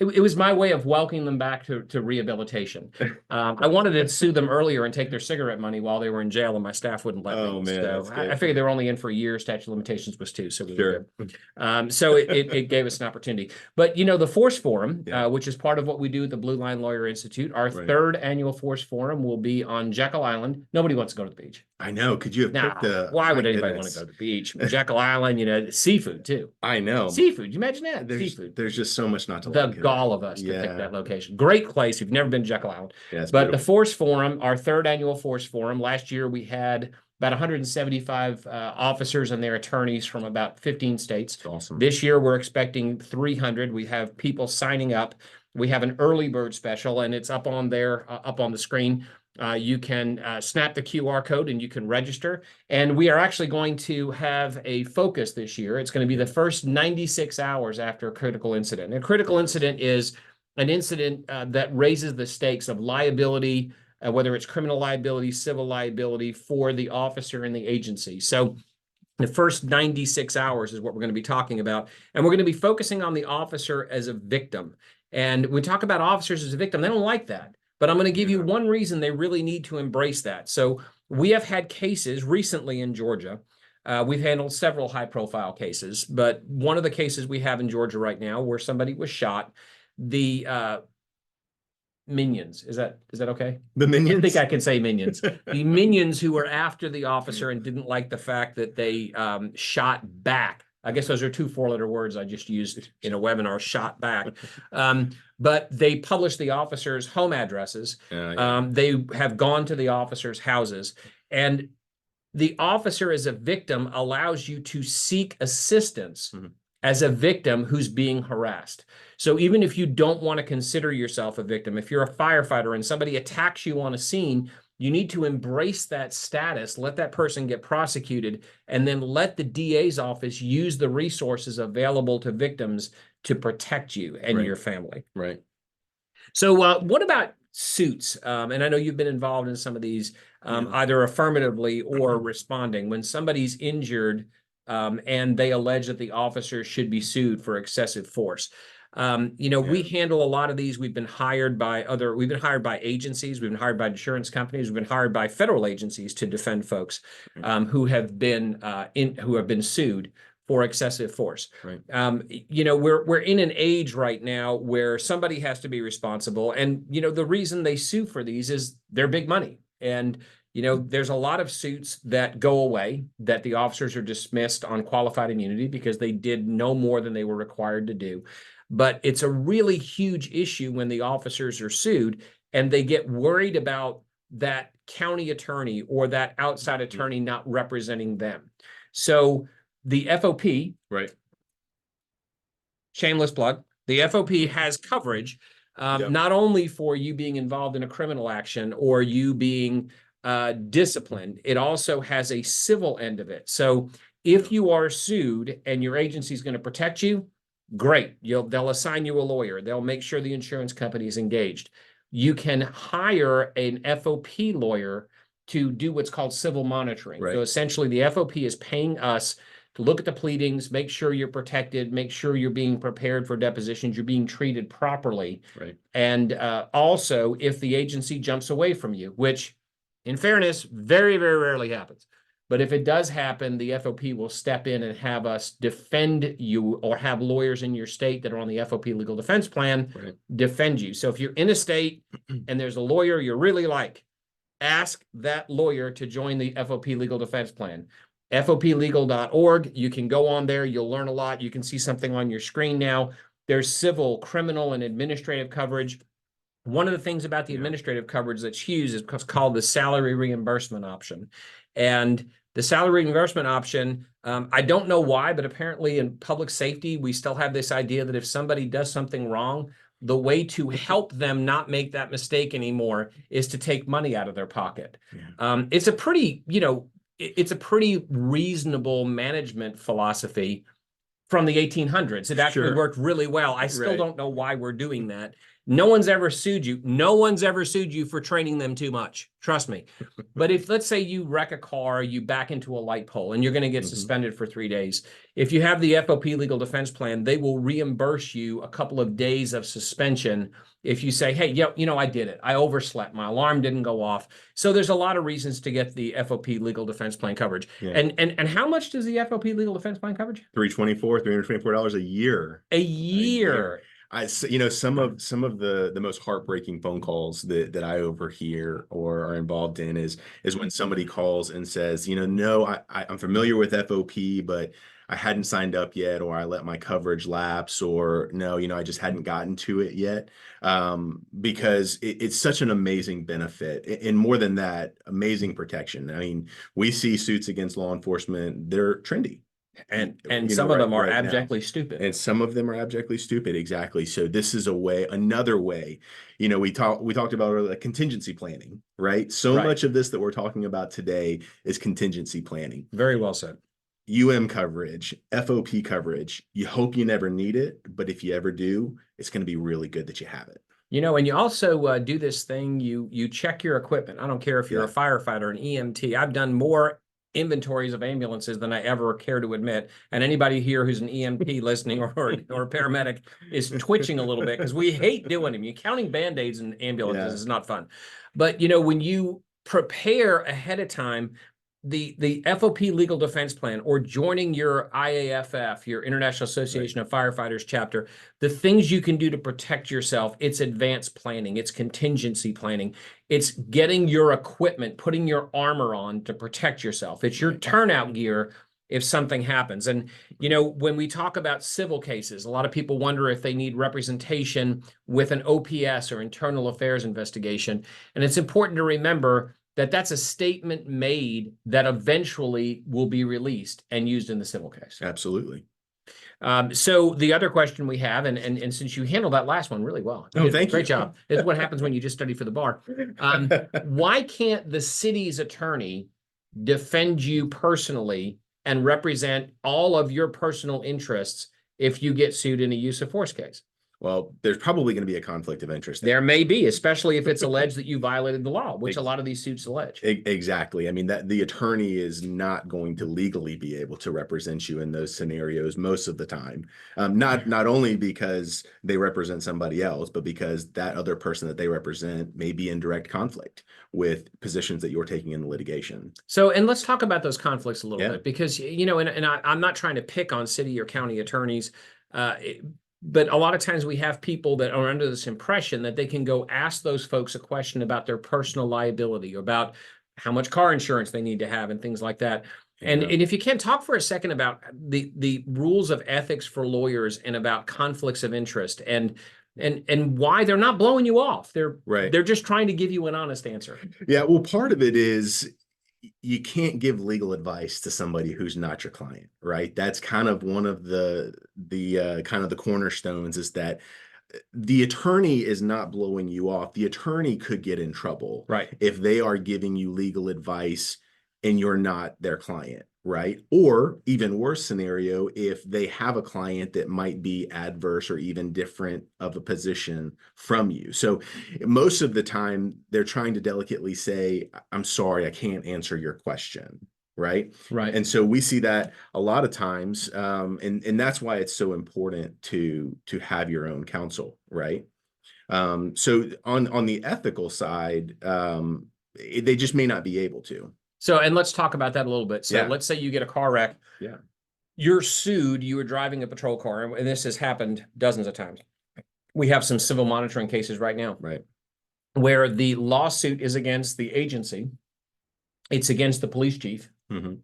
It was my way of welcoming them back to rehabilitation. I wanted to sue them earlier and take their cigarette money while they were in jail, and my staff wouldn't let me. Oh, man, So I figured they were only in for a year. Statute of limitations was 2, so we Sure. were good. So it gave us an opportunity. But the Force Forum, which is part of what we do at the Blue Line Lawyer Institute, our 3rd annual Force Forum will be on Jekyll Island. Nobody wants to go to the beach. I know. Could you have picked the? Why would anybody want to go to the beach? Jekyll Island, seafood too. I know. Seafood. You imagine that? Seafood. There's just so much not to the like. Gall of us to pick that location. Great place. You've never been to Jekyll Island. Yeah, but the Force Forum, our 3rd annual Force Forum, last year we had about 175 officers and their attorneys from about 15 states. That's awesome. This year we're expecting 300. We have people signing up. We have an early bird special, and it's up on there, up on the screen. You can snap the QR code and you can register. And we are actually going to have a focus this year. It's going to be the first 96 hours after a critical incident. And a critical incident is an incident that raises the stakes of liability, whether it's criminal liability, civil liability for the officer and the agency. So the first 96 hours is what we're going to be talking about. And we're going to be focusing on the officer as a victim. And we talk about officers as a victim. They don't like that. But I'm going to give you one reason they really need to embrace that. So we have had cases recently in Georgia. We've handled several high-profile cases, but one of the cases we have in Georgia right now where somebody was shot, the minions, is that okay? The minions? I think I can say minions. The minions who were after the officer and didn't like the fact that they shot back. I guess those are 2 4-letter words I just used in a webinar, shot back. But they published the officers' home addresses. They have gone to the officers' houses. And the officer as a victim allows you to seek assistance as a victim who's being harassed. So even if you don't want to consider yourself a victim, if you're a firefighter and somebody attacks you on a scene, you need to embrace that status, let that person get prosecuted, and then let the DA's office use the resources available to victims to protect you and your family. Right. So what about suits? And I know you've been involved in some of these, either affirmatively or responding. When somebody's injured and they allege that the officer should be sued for excessive force. We handle a lot of these. We've been hired by agencies, we've been hired by insurance companies, we've been hired by federal agencies to defend folks who have been sued for excessive force. Right. You know, we're in an age right now where somebody has to be responsible. And, you know, the reason they sue for these is they're big money. And, you know, there's a lot of suits that go away, that the officers are dismissed on qualified immunity because they did no more than they were required to do. But it's a really huge issue when the officers are sued and they get worried about that county attorney or that outside attorney not representing them. So the FOP, Right. shameless plug, the FOP has coverage, not only for you being involved in a criminal action or you being disciplined, it also has a civil end of it. So if you are sued and your agency is going to protect you, great. They'll assign you a lawyer. They'll make sure the insurance company is engaged. You can hire an FOP lawyer to do what's called civil monitoring. Right. So essentially the FOP is paying us to look at the pleadings, make sure you're protected, make sure you're being prepared for depositions, you're being treated properly. Right. And also if the agency jumps away from you, which in fairness, very, very rarely happens. But if it does happen, the FOP will step in and have us defend you or have lawyers in your state that are on the FOP legal defense plan defend you. So if you're in a state and there's a lawyer you really like, ask that lawyer to join the FOP legal defense plan. FOPlegal.org. You can go on there. You'll learn a lot. You can see something on your screen now. There's civil, criminal, and administrative coverage. One of the things about the administrative coverage that's huge is called the salary reimbursement option. And the salary reimbursement option, I don't know why, but apparently in public safety, we still have this idea that if somebody does something wrong, the way to help them not make that mistake anymore is to take money out of their pocket. It's a pretty, you know, it's a pretty reasonable management philosophy from the 1800s. It actually worked really well. I still don't know why we're doing that. No one's ever sued you. No one's ever sued you for training them too much. Trust me. But if, let's say you wreck a car, you back into a light pole and you're going to get suspended for 3 days. If you have the FOP legal defense plan, they will reimburse you a couple of days of suspension. If you say, hey, you know, I did it. I overslept. My alarm didn't go off. So there's a lot of reasons to get the FOP legal defense plan coverage. And how much does the FOP legal defense plan coverage? $324 a year. A year. You know, some of the most heartbreaking phone calls that I overhear or are involved in is when somebody calls and says, you know, no, I'm familiar with FOP, but I hadn't signed up yet, or I let my coverage lapse, or no, you know, I just hadn't gotten to it yet. Because it's such an amazing benefit, and more than that, amazing protection. I mean, we see suits against law enforcement, they're trendy. And some of them are abjectly stupid. And some of them are abjectly stupid. Exactly. So this is another way, you know, we talked about contingency planning, right? So much of this that we're talking about today is contingency planning. Very well said. coverage, FOP coverage. You hope you never need it, but if you ever do, it's going to be really good that you have it. You know, and you also do this thing, you check your equipment. I don't care if you're a firefighter, an EMT. I've done more inventories of ambulances than I ever care to admit. And anybody here who's an EMT listening or a paramedic is twitching a little bit because we hate doing them. You counting Band-Aids in ambulances is not fun. But, you know, when you prepare ahead of time, the FOP legal defense plan or joining your IAFF, your International Association of Firefighters chapter, the things you can do to protect yourself, it's advanced planning, it's contingency planning, it's getting your equipment, putting your armor on to protect yourself. It's your turnout gear if something happens. And, you know, when we talk about civil cases, a lot of people wonder if they need representation with an OPS or internal affairs investigation. And it's important to remember that that's a statement made that eventually will be released and used in the civil case. Absolutely. So the other question we have, and since you handled that last one really well, thank you. Great job. This is what happens when you just study for the bar. Why can't the city's attorney defend you personally and represent all of your personal interests if you get sued in a use of force case? Well, there's probably going to be a conflict of interest There may be, especially if it's alleged that you violated the law, which a Ex- lot of these suits allege. Exactly. I mean, that the attorney is not going to legally be able to represent you in those scenarios most of the time. Not only because they represent somebody else, but because that other person that they represent may be in direct conflict with positions that you're taking in the litigation. So, and let's talk about those conflicts a little Yeah. bit, because, you know, I'm not trying to pick on city or county attorneys, but a lot of times we have people that are under this impression that they can go ask those folks a question about their personal liability, or about how much car insurance they need to have and things like that. And if you can talk for a second about the rules of ethics for lawyers and about conflicts of interest and why they're not blowing you off. They're just trying to give you an honest answer. Yeah, well, part of it is you can't give legal advice to somebody who's not your client, right? That's kind of one of the kind of the cornerstones, is that the attorney is not blowing you off. The attorney could get in trouble, right, if they are giving you legal advice and you're not their client, right? Or even worse scenario, if they have a client that might be adverse or even different of a position from you. So most of the time they're trying to delicately say, I'm sorry, I can't answer your question. Right. And so we see that a lot of times. And that's why it's so important to have your own counsel. Right. So on the ethical side, they just may not be able to. So, and let's talk about that a little bit. So let's say you get a car wreck. Yeah. You're sued. You were driving a patrol car, and this has happened dozens of times. We have some civil monitoring cases right now. Right. Where the lawsuit is against the agency. It's against the police chief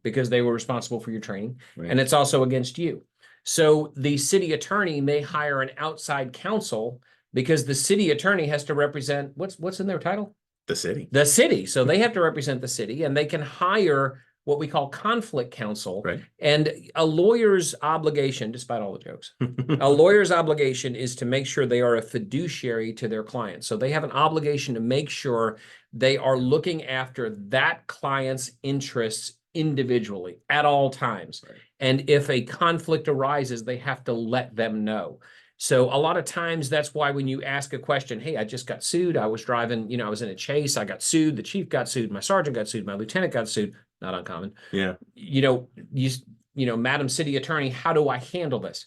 because they were responsible for your training. Right. And it's also against you. So the city attorney may hire an outside counsel because the city attorney has to represent, what's in their title? The city. The city. So they have to represent the city, and they can hire what we call conflict counsel. Right. And a lawyer's obligation, despite all the jokes, a lawyer's obligation is to make sure they are a fiduciary to their client. So they have an obligation to make sure they are looking after that client's interests individually at all times. Right. And if a conflict arises, they have to let them know. So a lot of times that's why when you ask a question, hey, I just got sued. I was driving, you know, I was in a chase. I got sued. The chief got sued. My sergeant got sued. My lieutenant got sued. Not uncommon. Yeah. You know, Madam City Attorney, how do I handle this?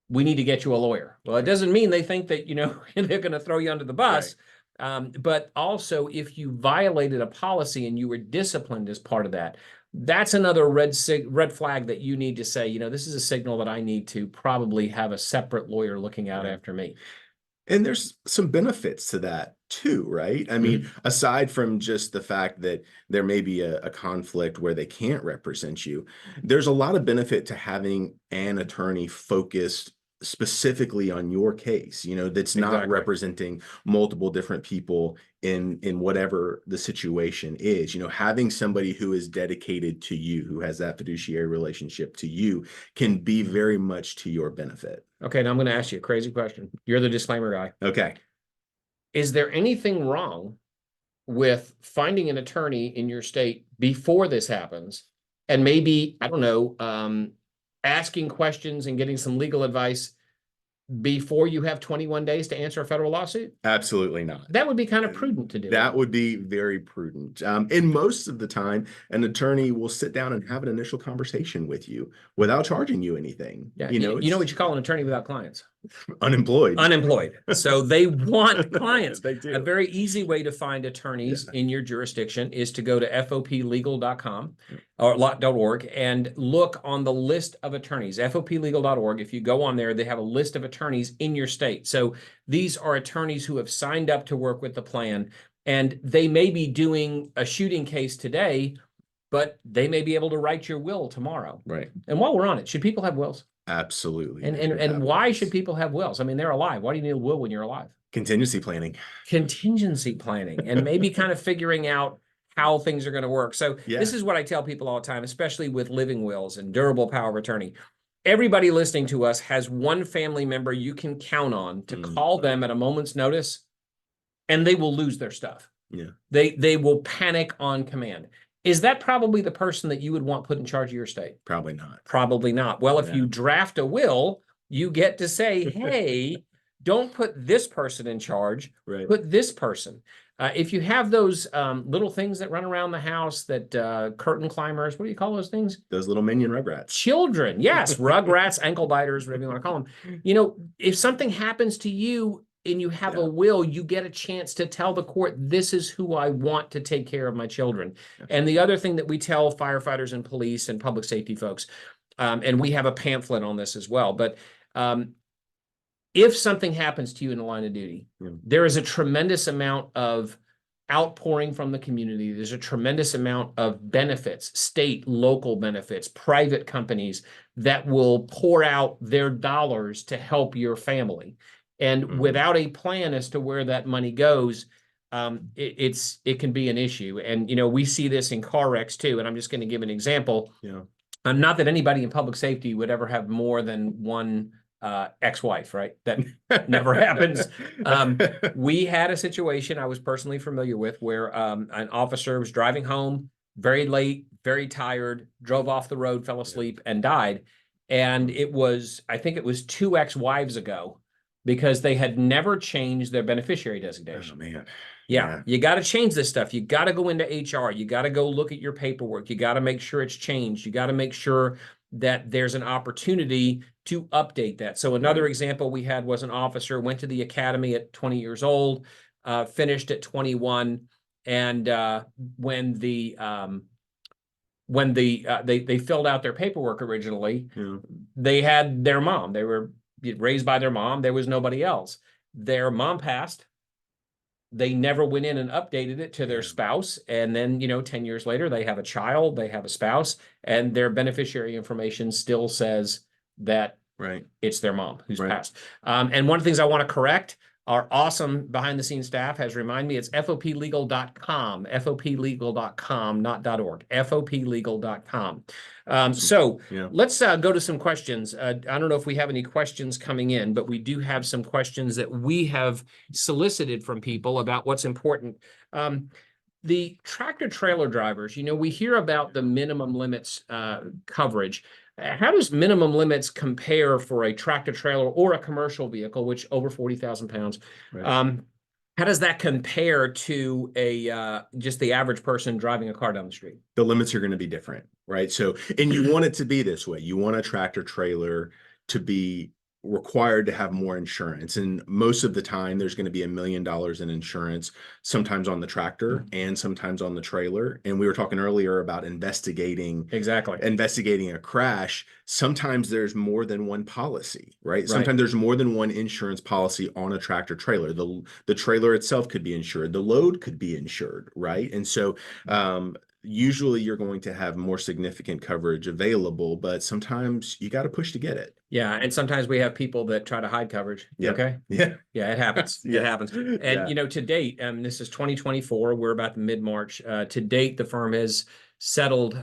We need to get you a lawyer. Well, it doesn't mean they think that, you know, they're going to throw you under the bus. Right. But also if you violated a policy and you were disciplined as part of that, that's another red flag that you need to say, you know, this is a signal that I need to probably have a separate lawyer looking out after me. And there's some benefits to that too, right? I mean, aside from just the fact that there may be a conflict where they can't represent you, there's a lot of benefit to having an attorney focused specifically on your case, you know, that's not representing multiple different people in whatever the situation is. You know, having somebody who is dedicated to you, who has that fiduciary relationship to you, can be very much to your benefit. Okay, now I'm going to ask you a crazy question. You're the disclaimer guy. Okay. Is there anything wrong with finding an attorney in your state before this happens, and maybe, I don't know, asking questions and getting some legal advice before you have 21 days to answer a federal lawsuit? Absolutely not. That would be kind of prudent to do. That would be very prudent. And most of the time, an attorney will sit down and have an initial conversation with you without charging you anything. Yeah, you know what you call an attorney without clients? Unemployed. Unemployed. So they want clients. They do. A very easy way to find attorneys in your jurisdiction is to go to foplegal.com or .org and look on the list of attorneys. foplegal.org. If you go on there, they have a list of attorneys in your state. So these are attorneys who have signed up to work with the plan, and they may be doing a shooting case today, but they may be able to write your will tomorrow. Right. And while we're on it, should people have wills? Absolutely. And why should people have wills? I mean, they're alive. Why do you need a will when you're alive? Contingency planning. Contingency planning, and maybe kind of figuring out how things are going to work. So this is what I tell people all the time, especially with living wills and durable power of attorney. Everybody listening to us has one family member you can count on to call them at a moment's notice, and they will lose their stuff. Yeah. They will panic on command. Is that probably the person that you would want put in charge of your estate? Probably not. Probably not. Well, if you draft a will, you get to say, hey, don't put this person in charge, Right. put this person. If you have those little things that run around the house, that curtain climbers, what do you call those things? Those little minion rugrats. Children, yes, rugrats, ankle biters, whatever you want to call them. You know, if something happens to you and you have a will, you get a chance to tell the court, this is who I want to take care of my children. And the other thing that we tell firefighters and police and public safety folks, and we have a pamphlet on this as well, but if something happens to you in the line of duty, there is a tremendous amount of outpouring from the community. There's a tremendous amount of benefits, state, local benefits, private companies that will pour out their dollars to help your family. And without a plan as to where that money goes, it can be an issue. And, you know, we see this in car wrecks too. And I'm just going to give an example. Not that anybody in public safety would ever have more than one ex-wife, right? That never happens. We had a situation I was personally familiar with where an officer was driving home very late, very tired, drove off the road, fell asleep, and died. And it was, I think it was 2 ex-wives ago, because they had never changed their beneficiary designation. Oh, man. Yeah, you got to change this stuff. You got to go into HR. You got to go look at your paperwork. You got to make sure it's changed. You got to make sure that there's an opportunity to update that. So another example we had was an officer went to the academy at 20 years old, finished at 21, and when they filled out their paperwork originally, they had their mom. They were raised by their mom. There was nobody else. Their mom passed. They never went in and updated it to their spouse. And then, you know, 10 years later, they have a child, they have a spouse, and their beneficiary information still says that it's their mom who's passed. And one of the things I want to correct, our awesome behind-the-scenes staff has reminded me, it's foplegal.com, foplegal.com, not .org, foplegal.com. So let's go to some questions. I don't know if we have any questions coming in, but we do have some questions that we have solicited from people about what's important. The tractor trailer drivers, you know, we hear about the minimum limits coverage. How does minimum limits compare for a tractor trailer or a commercial vehicle, which over 40,000 pounds? How does that compare to a just the average person driving a car down the street? The limits are going to be different, right? So, and you want it to be this way. You want a tractor trailer to be required to have more insurance. And most of the time, there's going to be $1 million in insurance, sometimes on the tractor and sometimes on the trailer. And we were talking earlier about investigating a crash. Sometimes there's more than one policy, right? Sometimes there's more than one insurance policy on a tractor trailer. The trailer itself could be insured. The load could be insured, right? And so, usually you're going to have more significant coverage available, but sometimes you got to push to get it. Yeah. And sometimes we have people that try to hide coverage. Okay. Yeah. Yeah, it happens. It happens. And, you know, to date, this is 2024, we're about mid-March. To date, the firm has settled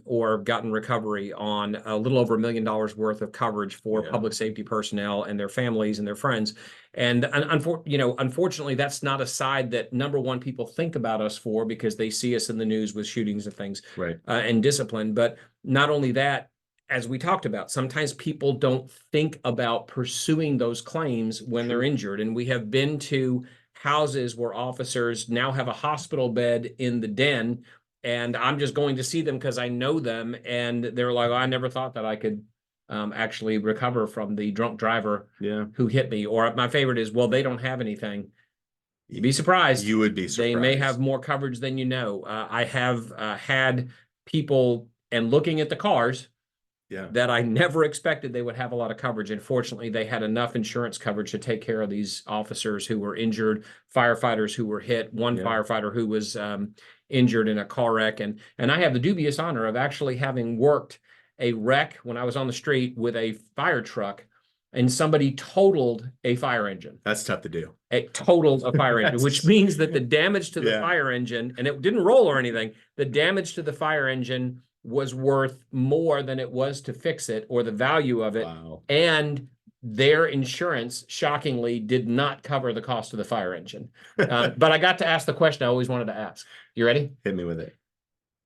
or gotten recovery on a little over $1 million worth of coverage for public safety personnel and their families and their friends. And unfortunately, that's not a side that, number one, people think about us for, because they see us in the news with shootings and things, and discipline. But not only that, as we talked about, sometimes people don't think about pursuing those claims when they're injured. And we have been to houses where officers now have a hospital bed in the den, and I'm just going to see them because I know them. And they're like, oh, I never thought that I could actually recover from the drunk driver who hit me. Or my favorite is, well, they don't have anything. You'd be surprised. You would be surprised. They may have more coverage than you know. I have had people, and looking at the cars, that I never expected they would have a lot of coverage. And fortunately, they had enough insurance coverage to take care of these officers who were injured, firefighters who were hit, one firefighter who was injured in a car wreck. And I have the dubious honor of actually having worked a wreck when I was on the street with a fire truck, and somebody totaled a fire engine. That's tough to do. It totaled a fire engine, which means that the damage to the fire engine, and it didn't roll or anything, the damage to the fire engine was worth more than it was to fix it, or the value of it. Wow. And their insurance, shockingly, did not cover the cost of the fire engine. But I got to ask the question I always wanted to ask. You ready? Hit me with it.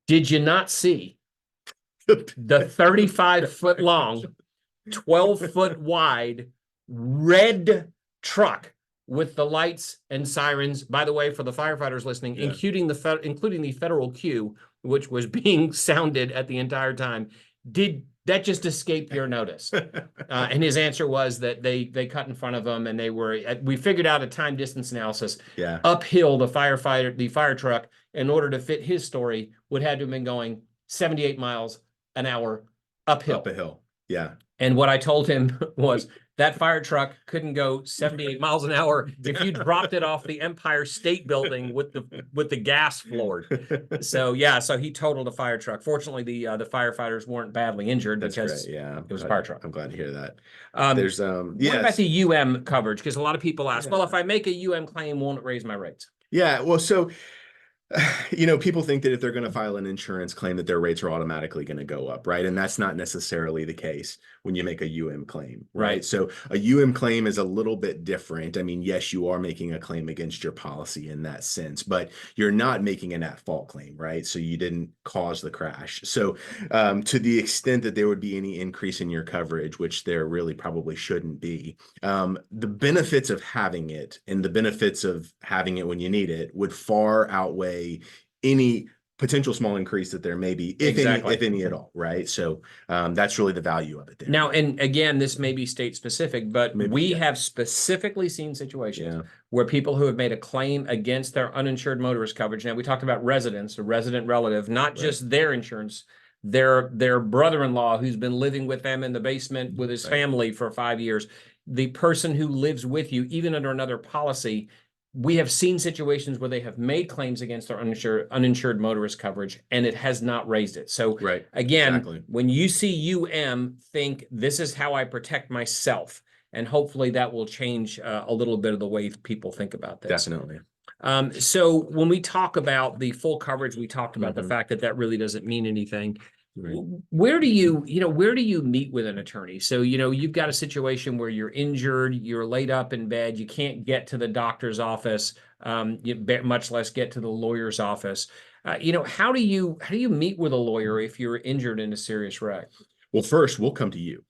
Did you not see the 35-foot long, 12-foot wide, red truck with the lights and sirens, by the way, for the firefighters listening, Yeah. including the federal cue, which was being sounded at the entire time, did that just escape your notice? And his answer was that they cut in front of him, and we figured out a time distance analysis. Yeah. Uphill, the fire truck, in order to fit his story, would have to have been going 78 miles an hour uphill. Up a hill. Yeah. And what I told him was that fire truck couldn't go 78 miles an hour if you dropped it off the Empire State Building with the gas floored. So yeah, so he totaled a fire truck. Fortunately, the firefighters weren't badly injured. That's because great. Yeah, it was a fire truck. I'm glad to hear that. There's what about the UM coverage? Because a lot of people ask, well, if I make a UM claim, won't it raise my rates? Yeah, well, so people think that if they're going to file an insurance claim that their rates are automatically going to go up, right? And that's not necessarily the case when you make a UM claim, right? So a UM claim is a little bit different. I mean, yes, you are making a claim against your policy in that sense, but you're not making an at-fault claim, right? So you didn't cause the crash. So to the extent that there would be any increase in your coverage, which there really probably shouldn't be, the benefits of having it and the benefits of having it when you need it would far outweigh any potential small increase that there may be, if any at all, right? So that's really the value of it there. Now, and again, this may be state specific, but we have specifically seen situations where people who have made a claim against their uninsured motorist coverage. Now, we talked about residents, a resident relative, not just their insurance, their brother-in-law who's been living with them in the basement with his family for 5 years, the person who lives with you, even under another policy. We have seen situations where they have made claims against their uninsured motorist coverage, and it has not raised it. So again, when you see UM, think this is how I protect myself, and hopefully that will change a little bit of the way people think about this. Definitely. So when we talk about the full coverage, we talked about the fact that really doesn't mean anything. Where do you meet with an attorney? So, you've got a situation where you're injured, you're laid up in bed, you can't get to the doctor's office, much less get to the lawyer's office. How do you meet with a lawyer if you're injured in a serious wreck? Well, first, we'll come to you.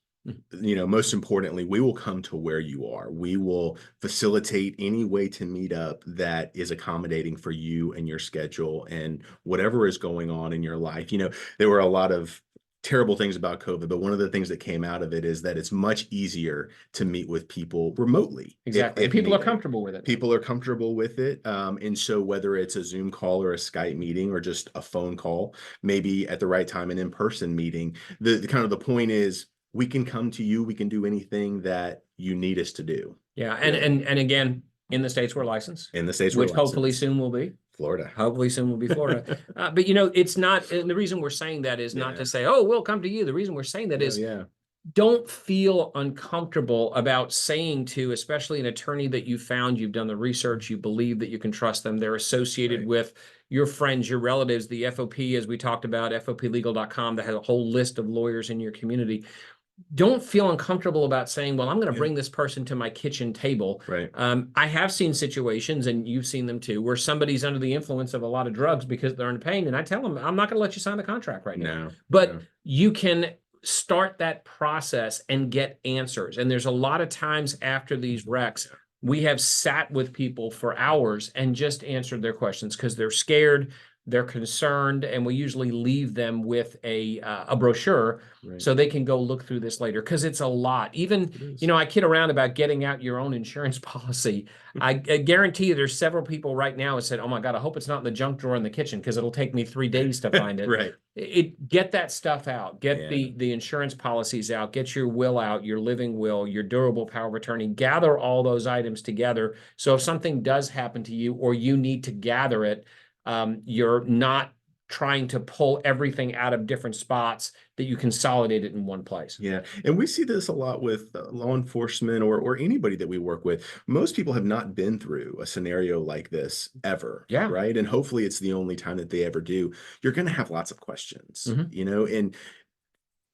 Most importantly, we will come to where you are. We will facilitate any way to meet up that is accommodating for you and your schedule and whatever is going on in your life. There were a lot of terrible things about COVID, but one of the things that came out of it is that it's much easier to meet with people remotely. Exactly. If people are comfortable with it. People are comfortable with it. And so whether it's a Zoom call or a Skype meeting or just a phone call, maybe at the right time, an in-person meeting, the point is, we can come to you. We can do anything that you need us to do. Yeah. And again, in the states we're licensed. In the states which hopefully soon will be. Florida. Hopefully soon will be Florida. But it's not, and the reason we're saying that is not to say, oh, we'll come to you. The reason we're saying that is don't feel uncomfortable about saying to, especially an attorney that you found, you've done the research, you believe that you can trust them, they're associated with your friends, your relatives, the FOP, as we talked about, FOPlegal.com, that has a whole list of lawyers in your community. Don't feel uncomfortable about saying, well, I'm going to bring this person to my kitchen table. I have seen situations, and you've seen them too, where somebody's under the influence of a lot of drugs because they're in pain. And I tell them, I'm not going to let you sign the contract right now. But you can start that process and get answers. And there's a lot of times after these wrecks, we have sat with people for hours and just answered their questions because they're scared. They're concerned, and we usually leave them with a brochure so they can go look through this later, because it's a lot. Even, I kid around about getting out your own insurance policy. I guarantee you there's several people right now who said, oh my God, I hope it's not in the junk drawer in the kitchen because it'll take me 3 days to find it. Get that stuff out. Get the insurance policies out. Get your will out, your living will, your durable power of attorney. Gather all those items together. So if something does happen to you or you need to gather it, you're not trying to pull everything out of different spots, that you consolidate it in one place. Yeah. And we see this a lot with law enforcement or anybody that we work with. Most people have not been through a scenario like this ever. Right. And hopefully it's the only time that they ever do. You're going to have lots of questions, and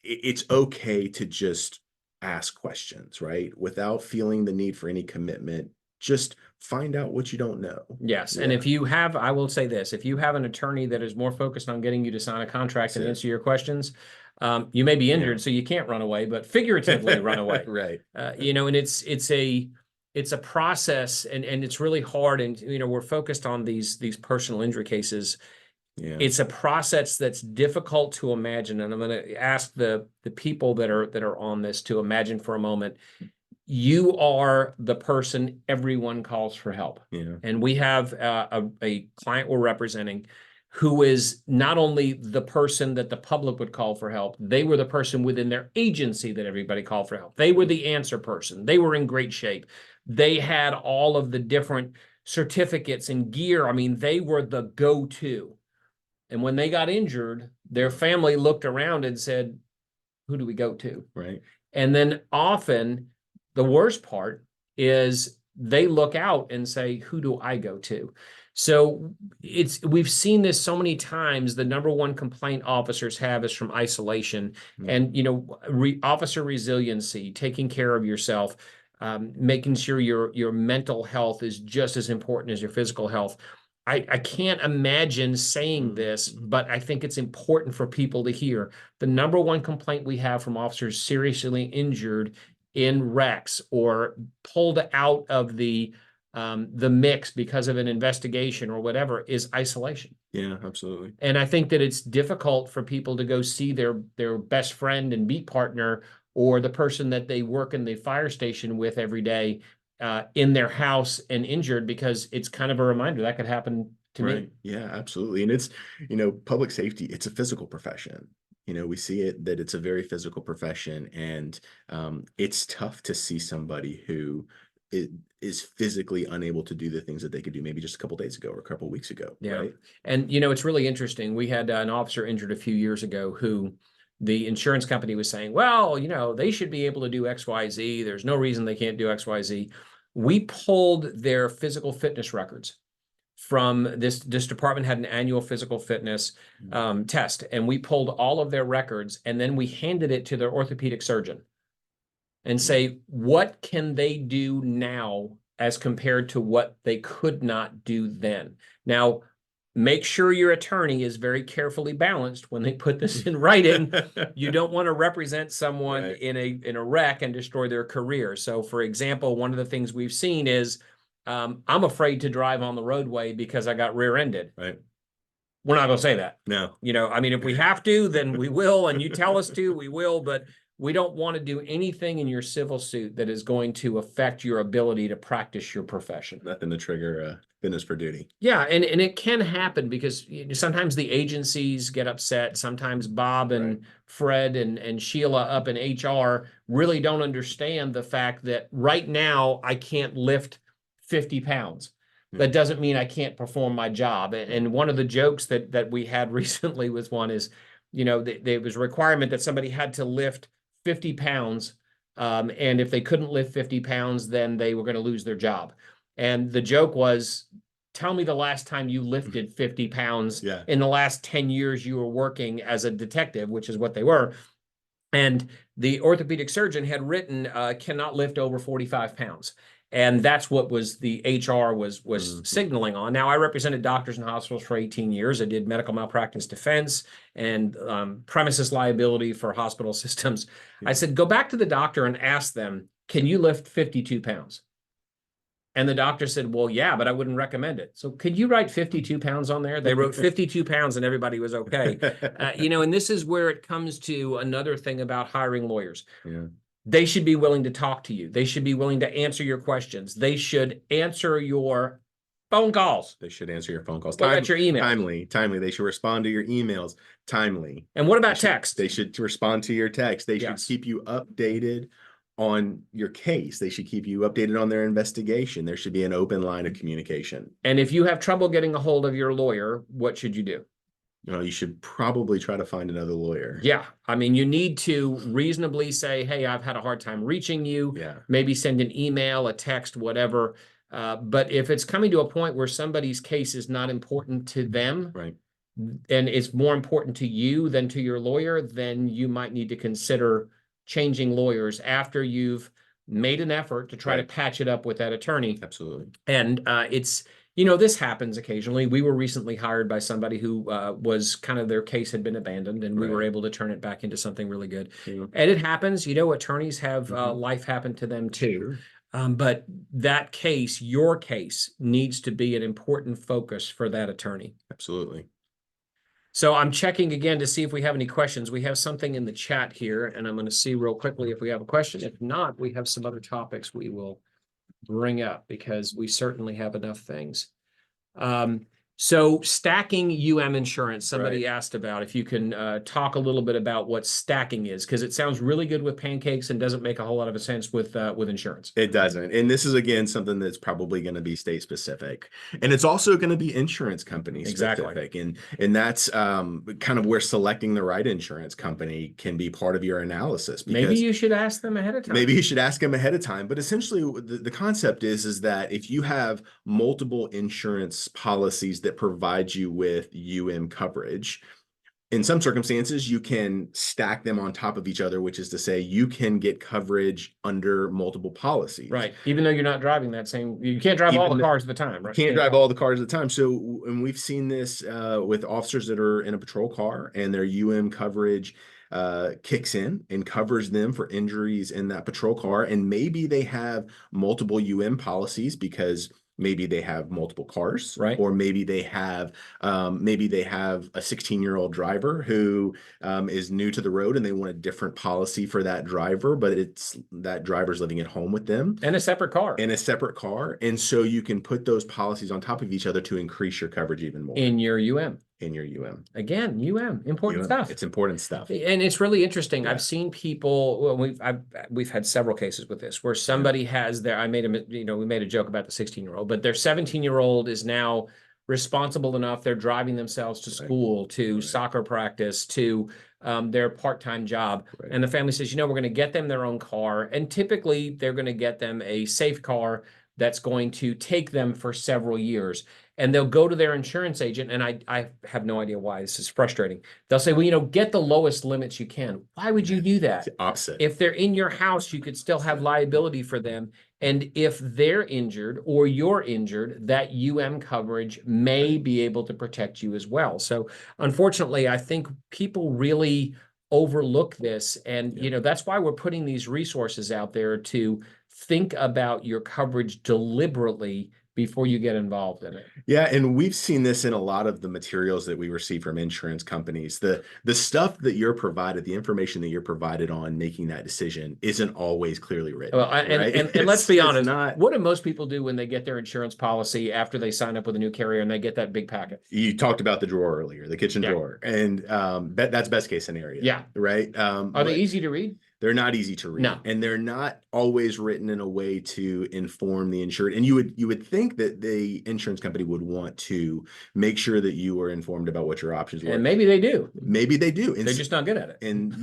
it's okay to just ask questions, right? Without feeling the need for any commitment. Just find out what you don't know. Yes. And if you have, I will say this, if you have an attorney that is more focused on getting you to sign a contract and answer your questions, you may be injured, so you can't run away, but figuratively run away. And it's it's a process, and it's really hard. And we're focused on these personal injury cases. Yeah. It's a process that's difficult to imagine. And I'm going to ask the people that are on this to imagine for a moment. You are the person everyone calls for help. Yeah. And we have a client we're representing who is not only the person that the public would call for help, they were the person within their agency that everybody called for help. They were the answer person. They were in great shape. They had all of the different certificates and gear. I mean, they were the go-to. And when they got injured, their family looked around and said, who do we go to? Right. And then often the worst part is they look out and say, who do I go to? So we've seen this so many times. The number one complaint officers have is from isolation. And, officer resiliency, taking care of yourself, making sure your mental health is just as important as your physical health. I can't imagine saying this, but I think it's important for people to hear. The number one complaint we have from officers seriously injured in wrecks or pulled out of the mix because of an investigation or whatever is isolation. Yeah, absolutely. And I think that it's difficult for people to go see their best friend and beat partner or the person that they work in the fire station with every day in their house and injured, because it's kind of a reminder that could happen to me. Yeah, absolutely. And it's, public safety, it's a physical profession. We see it that it's a very physical profession, and it's tough to see somebody who is physically unable to do the things that they could do maybe just a couple days ago or a couple weeks ago. Yeah. Right? And, it's really interesting. We had an officer injured a few years ago who the insurance company was saying, well, they should be able to do X, Y, Z. There's no reason they can't do X, Y, Z. We pulled their physical fitness records from this department had an annual physical fitness test, and we pulled all of their records, and then we handed it to their orthopedic surgeon and say, what can they do now as compared to what they could not do then? Now, make sure your attorney is very carefully balanced when they put this in writing. You don't want to represent someone in a wreck and destroy their career. So, for example, one of the things we've seen is I'm afraid to drive on the roadway because I got rear-ended. Right. We're not going to say that. No. If we have to, then we will, and you tell us to, we will, but we don't want to do anything in your civil suit that is going to affect your ability to practice your profession. Nothing to trigger fitness for duty. Yeah, and it can happen because sometimes the agencies get upset. Sometimes Bob and Fred and Sheila up in HR really don't understand the fact that right now I can't lift 50 pounds. That doesn't mean I can't perform my job. And one of the jokes that we had recently was one is, there was a requirement that somebody had to lift 50 pounds. And if they couldn't lift 50 pounds, then they were going to lose their job. And the joke was, tell me the last time you lifted 50 pounds in the last 10 years you were working as a detective, which is what they were. And the orthopedic surgeon had written, cannot lift over 45 pounds. And that's what was the HR was signaling on. Now, I represented doctors and hospitals for 18 years. I did medical malpractice defense and premises liability for hospital systems. I said, go back to the doctor and ask them, can you lift 52 pounds? And the doctor said, well, yeah, but I wouldn't recommend it. So could you write 52 pounds on there? They wrote 52 pounds and everybody was okay. And this is where it comes to another thing about hiring lawyers. Yeah. They should be willing to talk to you. They should be willing to answer your questions. They should answer your phone calls. They should answer your phone calls. What about your email? Timely. They should respond to your emails timely. And what about text? They should respond to your text. They should keep you updated on your case. They should keep you updated on their investigation. There should be an open line of communication. And if you have trouble getting a hold of your lawyer, what should you do? You should probably try to find another lawyer. Yeah. I mean, you need to reasonably say, hey, I've had a hard time reaching you. Yeah. Maybe send an email, a text, whatever. But if it's coming to a point where somebody's case is not important to them, and it's more important to you than to your lawyer, then you might need to consider changing lawyers after you've made an effort to try to patch it up with that attorney. Absolutely. And it's, this happens occasionally. We were recently hired by somebody who was kind of their case had been abandoned, and we were able to turn it back into something really good. And it happens, attorneys have life happen to them too. But that case, your case, needs to be an important focus for that attorney. Absolutely. So I'm checking again to see if we have any questions. We have something in the chat here, and I'm going to see real quickly if we have a question. If not, we have some other topics we will bring up because we certainly have enough things. So stacking insurance, somebody asked about if you can talk a little bit about what stacking is, because it sounds really good with pancakes and doesn't make a whole lot of sense with insurance. It doesn't. And this is, again, something that's probably going to be state specific. And it's also going to be insurance company specific. And that's kind of where selecting the right insurance company can be part of your analysis. Maybe you should ask them ahead of time. Maybe you should ask them ahead of time. But essentially, the concept is that if you have multiple insurance policies that provide you with coverage, in some circumstances, you can stack them on top of each other, which is to say you can get coverage under multiple policies. Right. Even though you're not driving you can't drive all the cars at the time, right? Can't drive all the cars at the time. So, and we've seen this with officers that are in a patrol car and their coverage kicks in and covers them for injuries in that patrol car. And maybe they have multiple policies because maybe they have multiple cars, right? Or maybe they have a 16-year-old driver who is new to the road and they want a different policy for that driver, but it's that driver's living at home with them. And a separate car. And so you can put those policies on top of each other to increase your coverage even more. In your Again, important stuff. It's important stuff. And it's really interesting. Yeah. I've seen people, we've had several cases with this where somebody has we made a joke about the 16-year-old, but their 17-year-old is now responsible enough. They're driving themselves to school, to soccer practice, to their part-time job. Right. And the family says, we're going to get them their own car. And typically they're going to get them a safe car that's going to take them for several years. And they'll go to their insurance agent, and I have no idea why this is frustrating. They'll say, well, get the lowest limits you can. Why would you do that? It's the opposite. If they're in your house, you could still have liability for them. And if they're injured or you're injured, that coverage may be able to protect you as well. So unfortunately, I think people really overlook this. And, that's why we're putting these resources out there to think about your coverage deliberately before you get involved in it. Yeah, and we've seen this in a lot of the materials that we receive from insurance companies. The stuff that you're provided, the information that you're provided on making that decision isn't always clearly written. Well, and let's be honest, what do most people do when they get their insurance policy after they sign up with a new carrier and they get that big packet? You talked about the drawer earlier, the kitchen drawer, and that's best case scenario. Yeah. Right. Are they easy to read? They're not easy to read. No. And they're not always written in a way to inform the insured. And you would think that the insurance company would want to make sure that you are informed about what your options were. And maybe they do. Maybe they do. And they're just not good at it. And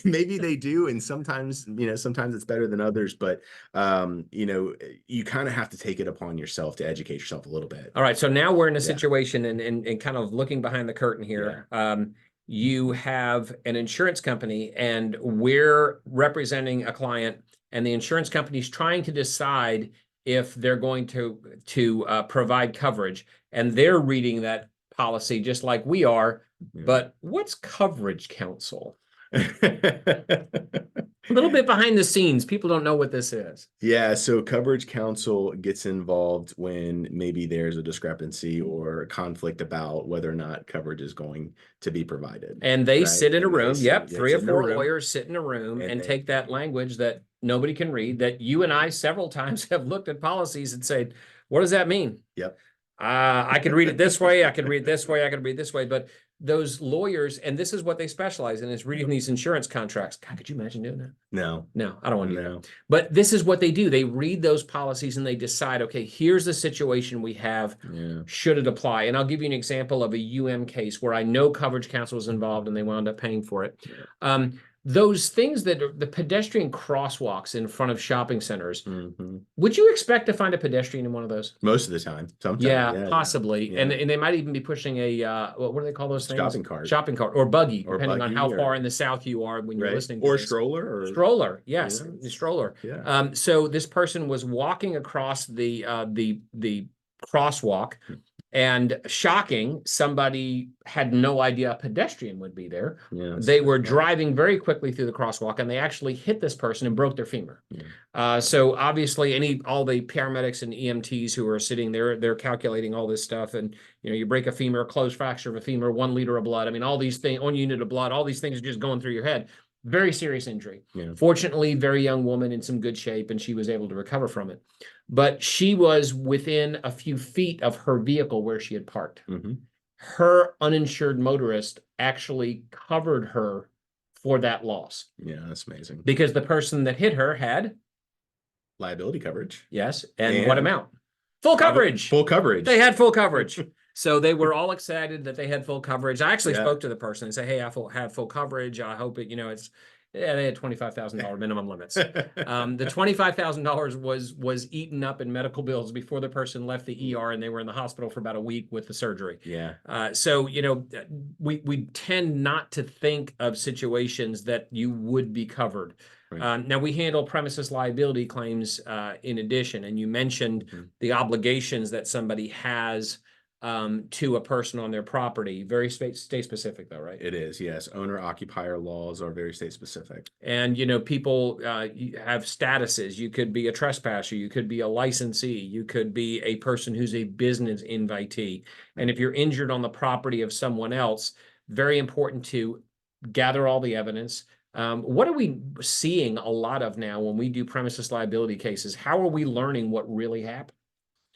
maybe they do. And sometimes it's better than others. But you kind of have to take it upon yourself to educate yourself a little bit. All right. So now we're in a situation and kind of looking behind the curtain here. Yeah. You have an insurance company and we're representing a client, and the insurance company is trying to decide if they're going to provide coverage, and they're reading that policy just like we are. Yeah. But what's coverage counsel? A little bit behind the scenes. People don't know what this is. Yeah, so coverage counsel gets involved when maybe there's a discrepancy or a conflict about whether or not coverage is going to be provided. And they sit in a room. Yep, 3 or 4 lawyers sit in a room and take that language that nobody can read, that you and I several times have looked at policies and said, what does that mean? Yep. I could read it this way. I could read it this way. I could read it this way. But those lawyers, and this is what they specialize in, is reading these insurance contracts. God, could you imagine doing that? No, I don't want to do that. But this is what they do. They read those policies and they decide, okay, here's the situation we have. Yeah. Should it apply? And I'll give you an example of a case where I know coverage counsel was involved and they wound up paying for it. Yeah. Those things that are the pedestrian crosswalks in front of shopping centers, would you expect to find a pedestrian in one of those? Most of the time. Sometimes. Yeah, possibly. Yeah. And they might even be pushing a, what do they call those things? Shopping cart. Or buggy, depending on how far in the south you are when you're listening to Or this. stroller. Yes, the stroller. Yeah. So this person was walking across the crosswalk, And shocking, somebody had no idea a pedestrian would be there. Yeah, They were driving very quickly through the crosswalk, and they actually hit this person and broke their femur. Yeah. So obviously, all the paramedics and EMTs who are sitting there, they're calculating all this stuff. And you break a femur, closed fracture of a femur, 1 liter of blood. I mean, all these things, 1 unit of blood, all these things are just going through your head. Very serious injury. Yeah. Fortunately, very young woman in some good shape, and she was able to recover from it. But she was within a few feet of her vehicle where she had parked. Her uninsured motorist actually covered her for that loss. Yeah, that's amazing. Because the person that hit her had liability coverage. Yes. And what amount? Full coverage. Full coverage. They had full coverage. So they were all excited that they had full coverage. I actually spoke to the person and said, hey, I have full coverage. I hope it, they had $25,000 minimum limits. The $25,000 was eaten up in medical bills before the person left the ER, and they were in the hospital for about a week with the surgery. Yeah. So, we tend not to think of situations that you would be covered. Right. Now, we handle premises liability claims in addition, and you mentioned the obligations that somebody has to a person on their property. Very state specific, though, right? It is, yes. Owner-occupier laws are very state specific. And, people have statuses. You could be a trespasser. You could be a licensee. You could be a person who's a business invitee. And if you're injured on the property of someone else, very important to gather all the evidence. What are we seeing a lot of now when we do premises liability cases? How are we learning what really happened?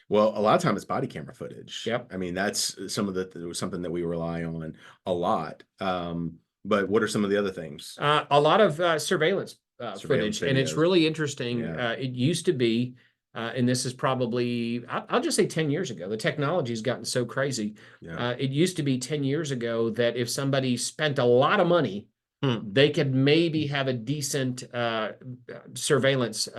Well, a lot of times it's body camera footage. Yep. I mean, that's something that we rely on a lot. But what are some of the other things? A lot of surveillance footage, and it's really interesting. Yeah. It used to be, and this is probably, I'll just say 10 years ago. The technology's gotten so crazy. Yeah. It used to be 10 years ago that if somebody spent a lot of money, they could maybe have a decent surveillance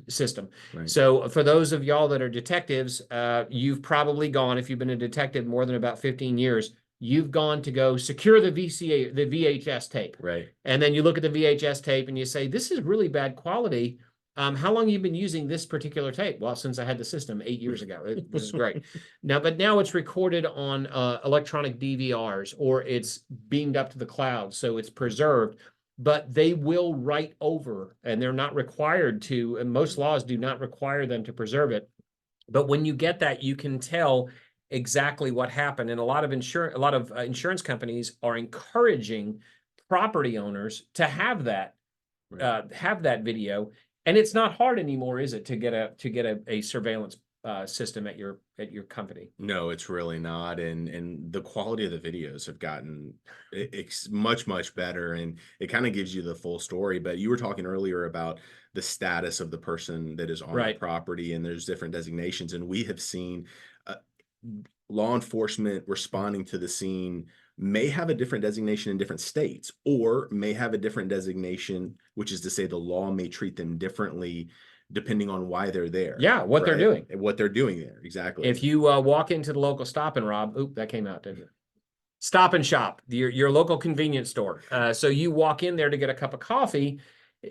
system. Right. So for those of y'all that are detectives, you've probably gone, if you've been a detective more than about 15 years, you've gone to go secure the VHS tape. Right. And then you look at the VHS tape and you say, this is really bad quality. How long have you been using this particular tape? Well, since I had the system 8 years ago. This is great. But now it's recorded on electronic DVRs, or it's beamed up to the cloud, so it's preserved. But they will write over, and they're not required to, and most laws do not require them to preserve it. But when you get that, you can tell exactly what happened. And a lot of insurance companies are encouraging property owners to have that video. And it's not hard anymore, is it, to get a surveillance system at your company? No, it's really not. And the quality of the videos have gotten much better, and it kind of gives you the full story. But you were talking earlier about the status of the person that is on the property, and there's different designations. And we have seen law enforcement responding to the scene may have a different designation in different states, or may have a different designation, which is to say the law may treat them differently depending on why they're there. Yeah, what they're doing. What they're doing there, exactly. If you walk into the local Stop and Rob, that came out, didn't it? Stop and Shop, your local convenience store. So you walk in there to get a cup of coffee,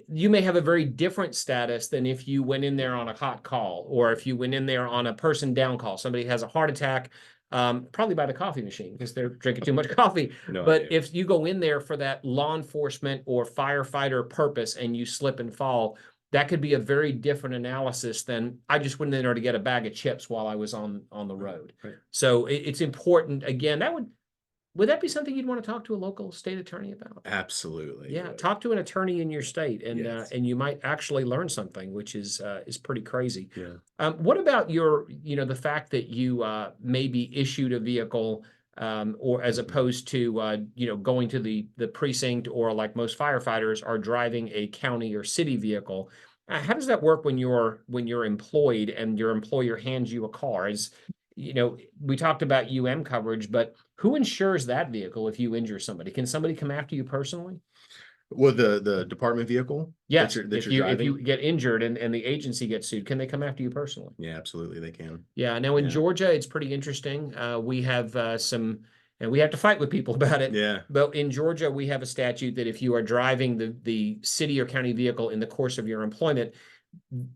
you may have a very different status than if you went in there on a hot call, or if you went in there on a person down call. Somebody has a heart attack, probably by the coffee machine because they're drinking too much coffee. But if you go in there for that law enforcement or firefighter purpose and you slip and fall, that could be a very different analysis than I just went in there to get a bag of chips while I was on the road. Right. So it's important. Again, would that be something you'd want to talk to a local state attorney about? Absolutely. Yeah, talk to an attorney in your state, and Yes. And you might actually learn something, which is pretty crazy. Yeah. What about the fact that you maybe issued a vehicle, or as opposed to going to the precinct, or like most firefighters are driving a county or city vehicle? How does that work when you're employed and your employer hands you a car? We talked about coverage, but who insures that vehicle if you injure somebody? Can somebody come after you personally? Well, the department vehicle? Yes. That If you're driving? you get injured and the agency gets sued, can they come after you personally? Yeah, absolutely, they can. Yeah. Now in Georgia, it's pretty interesting. We have and we have to fight with people about it. Yeah. But in Georgia, we have a statute that if you are driving the city or county vehicle in the course of your employment,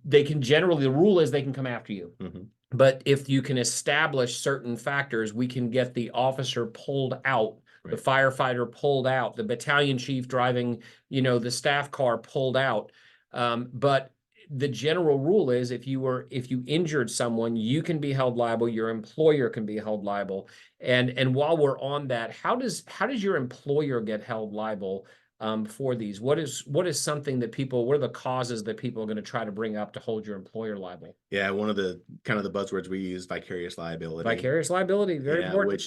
they can generally, the rule is they can come after you. Mhm. But if you can establish certain factors, we can get the officer pulled out, the Right. firefighter pulled out, the battalion chief driving, the staff car pulled out. But the general rule is if you injured someone, you can be held liable, your employer can be held liable. And while we're on that, how does your employer get held liable for these? What is something that what are the causes that people are going to try to bring up to hold your employer liable? Yeah, one of the kind of the buzzwords we use, vicarious liability. Vicarious liability, very Yeah, important.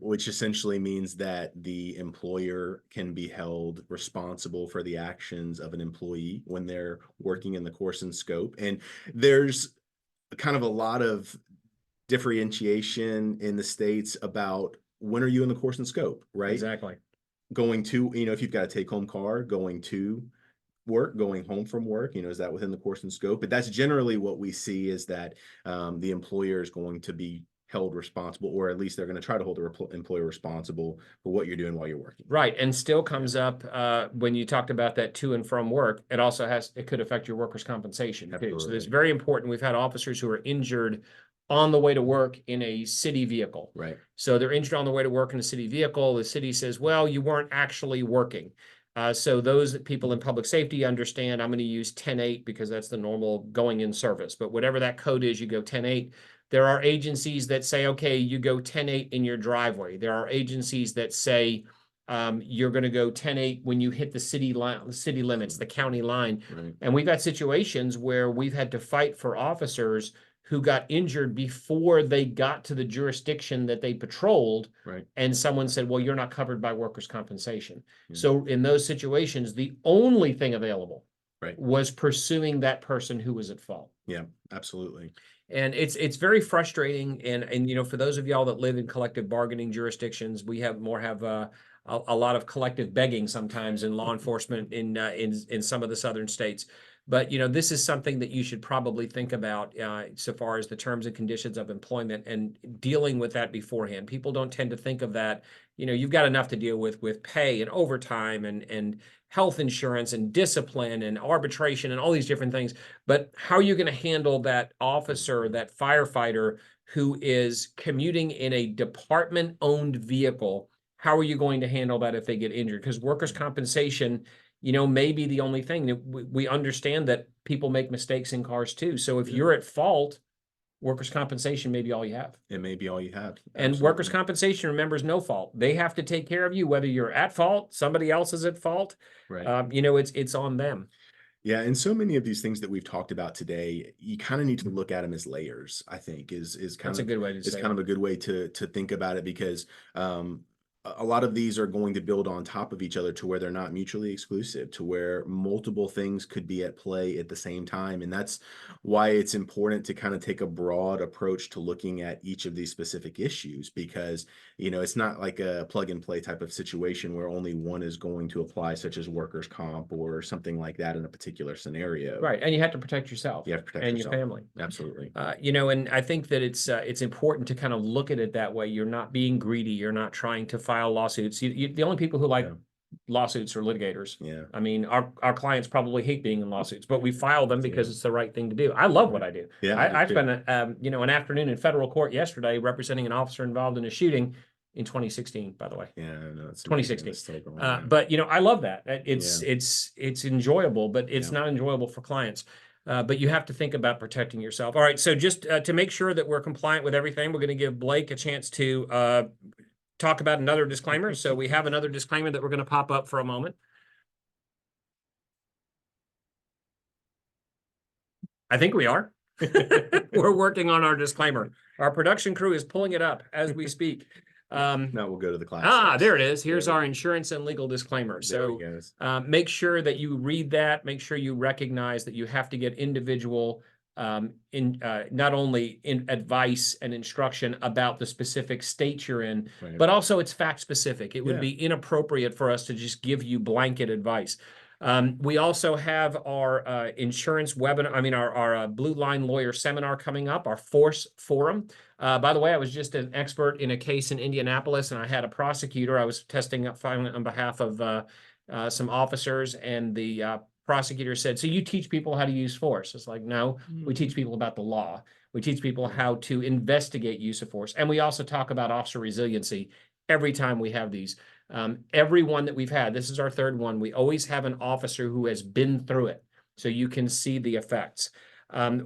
which essentially means that the employer can be held responsible for the actions of an employee when they're working in the course and scope. And there's kind of a lot of differentiation in the states about when are you in the course and scope, right? Exactly. Going to, if you've got a take-home car, going to work, going home from work, is that within the course and scope? But that's generally what we see is that the employer is going to be held responsible, or at least they're going to try to hold the employer responsible for what you're doing while you're working. Right. And still comes up when you talked about that to and from work, it could affect your workers' compensation too. So Absolutely. it's very important. We've had officers who are injured on the way to work in a city vehicle. Right. So they're injured on the way to work in a city vehicle. The city says, well, you weren't actually working. So those people in public safety understand I'm going to use 10-8 because that's the normal going in service. But whatever that code is, you go 10-8. There are agencies that say, okay, you go 10-8 in your driveway. There are agencies that say you're going to go 10-8 when you hit the city limits, the county line. Right. And we've got situations where we've had to fight for officers who got injured before they got to the jurisdiction that they patrolled. Right. And someone said, well, you're not covered by workers' compensation. Yeah. So in those situations, the only thing available Right. was pursuing that person who was at fault. Yeah, absolutely. And it's very frustrating. And for those of y'all that live in collective bargaining jurisdictions, we have a lot of collective begging sometimes in law enforcement in some of the southern states. But this is something that you should probably think about so far as the terms and conditions of employment and dealing with that beforehand. People don't tend to think of that. You've got enough to deal with pay and overtime and health insurance and discipline and arbitration and all these different things. But how are you going to handle that officer, that firefighter who is commuting in a department-owned vehicle? How are you going to handle that if they get injured? Because workers' compensation, may be the only thing. That we understand that people make mistakes in cars too. So if you're at fault, workers' compensation may be all you have. It may be all you have. And Absolutely. workers' compensation, remember, is no fault. They have to take care of you, whether you're at fault, somebody else is at fault. Right. It's on them. Yeah, and so many of these things that we've talked about today, you kind of need to look at them as layers. I think is kind That's a good way to say kind of it. a good way to think about it, because a lot of these are going to build on top of each other to where they're not mutually exclusive, to where multiple things could be at play at the same time. And that's why it's important to kind of take a broad approach to looking at each of these specific issues, because it's not like a plug and play type of situation where only one is going to apply, such as workers' comp or something like that in a particular scenario. Right. And you have to protect yourself. You have to protect and yourself. your family. Absolutely. And I think that it's important to kind of look at it that way. You're not being greedy. You're not trying to file lawsuits. The only people who like lawsuits are litigators. Yeah. I mean, our clients probably hate being in lawsuits, but we file them because it's the right thing to do. I love what I do. Yeah. I spent an afternoon in federal court yesterday representing an officer involved in a shooting in 2016, by the way. Yeah, no, it's 2016. But I love that. It's enjoyable, but it's not enjoyable for clients. But you have to think about protecting yourself. All right. So just to make sure that we're compliant with everything, we're going to give Blake a chance to talk about another disclaimer. So we have another disclaimer that we're going to pop up for a moment. I think we are. We're working on our disclaimer. Our production crew is pulling it up as we speak. Now we'll go to the class. There it is. Here's our insurance and legal disclaimer. So make sure that you read that. Make sure you recognize that you have to get individual not only in advice and instruction about the specific state you're in, but also it's fact specific. It would be inappropriate for us to just give you blanket advice. We also have our insurance webinar, our Blue Line Lawyer Seminar coming up, our Force Forum. By the way, I was just an expert in a case in Indianapolis, and I had a prosecutor. I was testing up on behalf of some officers, and the prosecutor said, so you teach people how to use force. It's like, no, we teach people about the law. We teach people how to investigate use of force. And we also talk about officer resiliency every time we have these. Every one that we've had, this is our third one, we always have an officer who has been through it, so you can see the effects.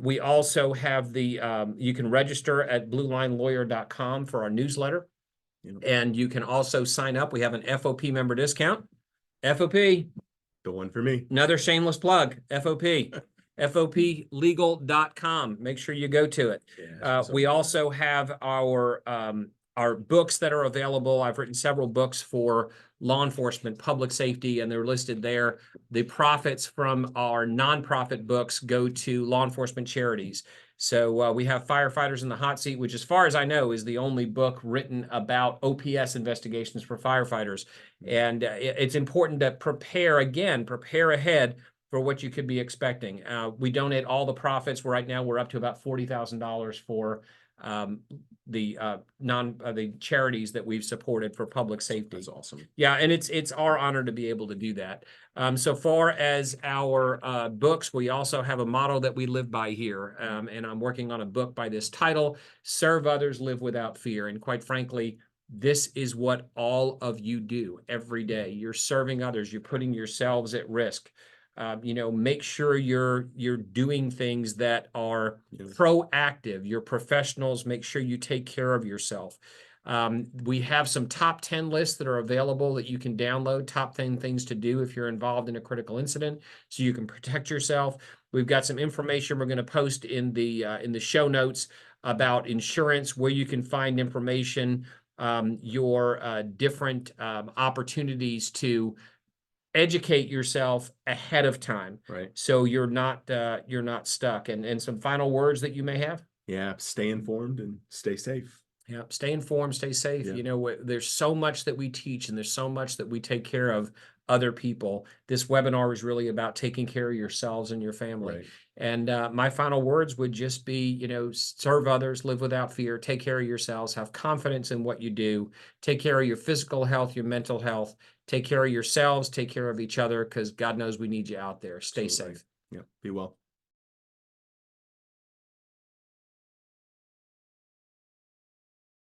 We also have you can register at bluelinelawyer.com for our newsletter. And you can also sign up. We have an FOP member discount. FOP. The one for me. Another shameless plug, FOP. FOPlegal.com. Make sure you go to it. Yeah, We also have our books that are available. I've written several books for law enforcement, public safety, and they're listed there. The profits from our nonprofit books go to law enforcement charities. So we have Firefighters in the Hot Seat, which, as far as I know, is the only book written about OPS investigations for firefighters. And it's important to prepare ahead for what you could be expecting. We donate all the profits. Right now, we're up to about $40,000 for the charities that we've supported for public safety. That's awesome. Yeah, and it's our honor to be able to do that. So far as our books, we also have a motto that we live by here, and I'm working on a book by this title: Serve Others, Live Without Fear. And quite frankly, this is what all of you do every day. You're serving others. You're putting yourselves at risk. Make sure you're doing things that are proactive. You're professionals. Make sure you take care of yourself. We have some top 10 lists that are available that you can download, top 10 things to do if you're involved in a critical incident, so you can protect yourself. We've got some information we're going to post in the show notes about insurance, where you can find information, your different opportunities to educate yourself ahead of time, right? So you're not stuck. And some final words that you may have. Yeah, stay informed and stay safe. Yeah, stay informed, stay safe. Yeah. There's so much that we teach, and there's so much that we take care of other people. This webinar is really about taking care of yourselves and your family. Right. And my final words would just be, serve others, live without fear, take care of yourselves, have confidence in what you do, take care of your physical health, your mental health, take care of yourselves, take care of each other, because God knows we need you out there. Stay Absolutely. safe. Yeah, be well.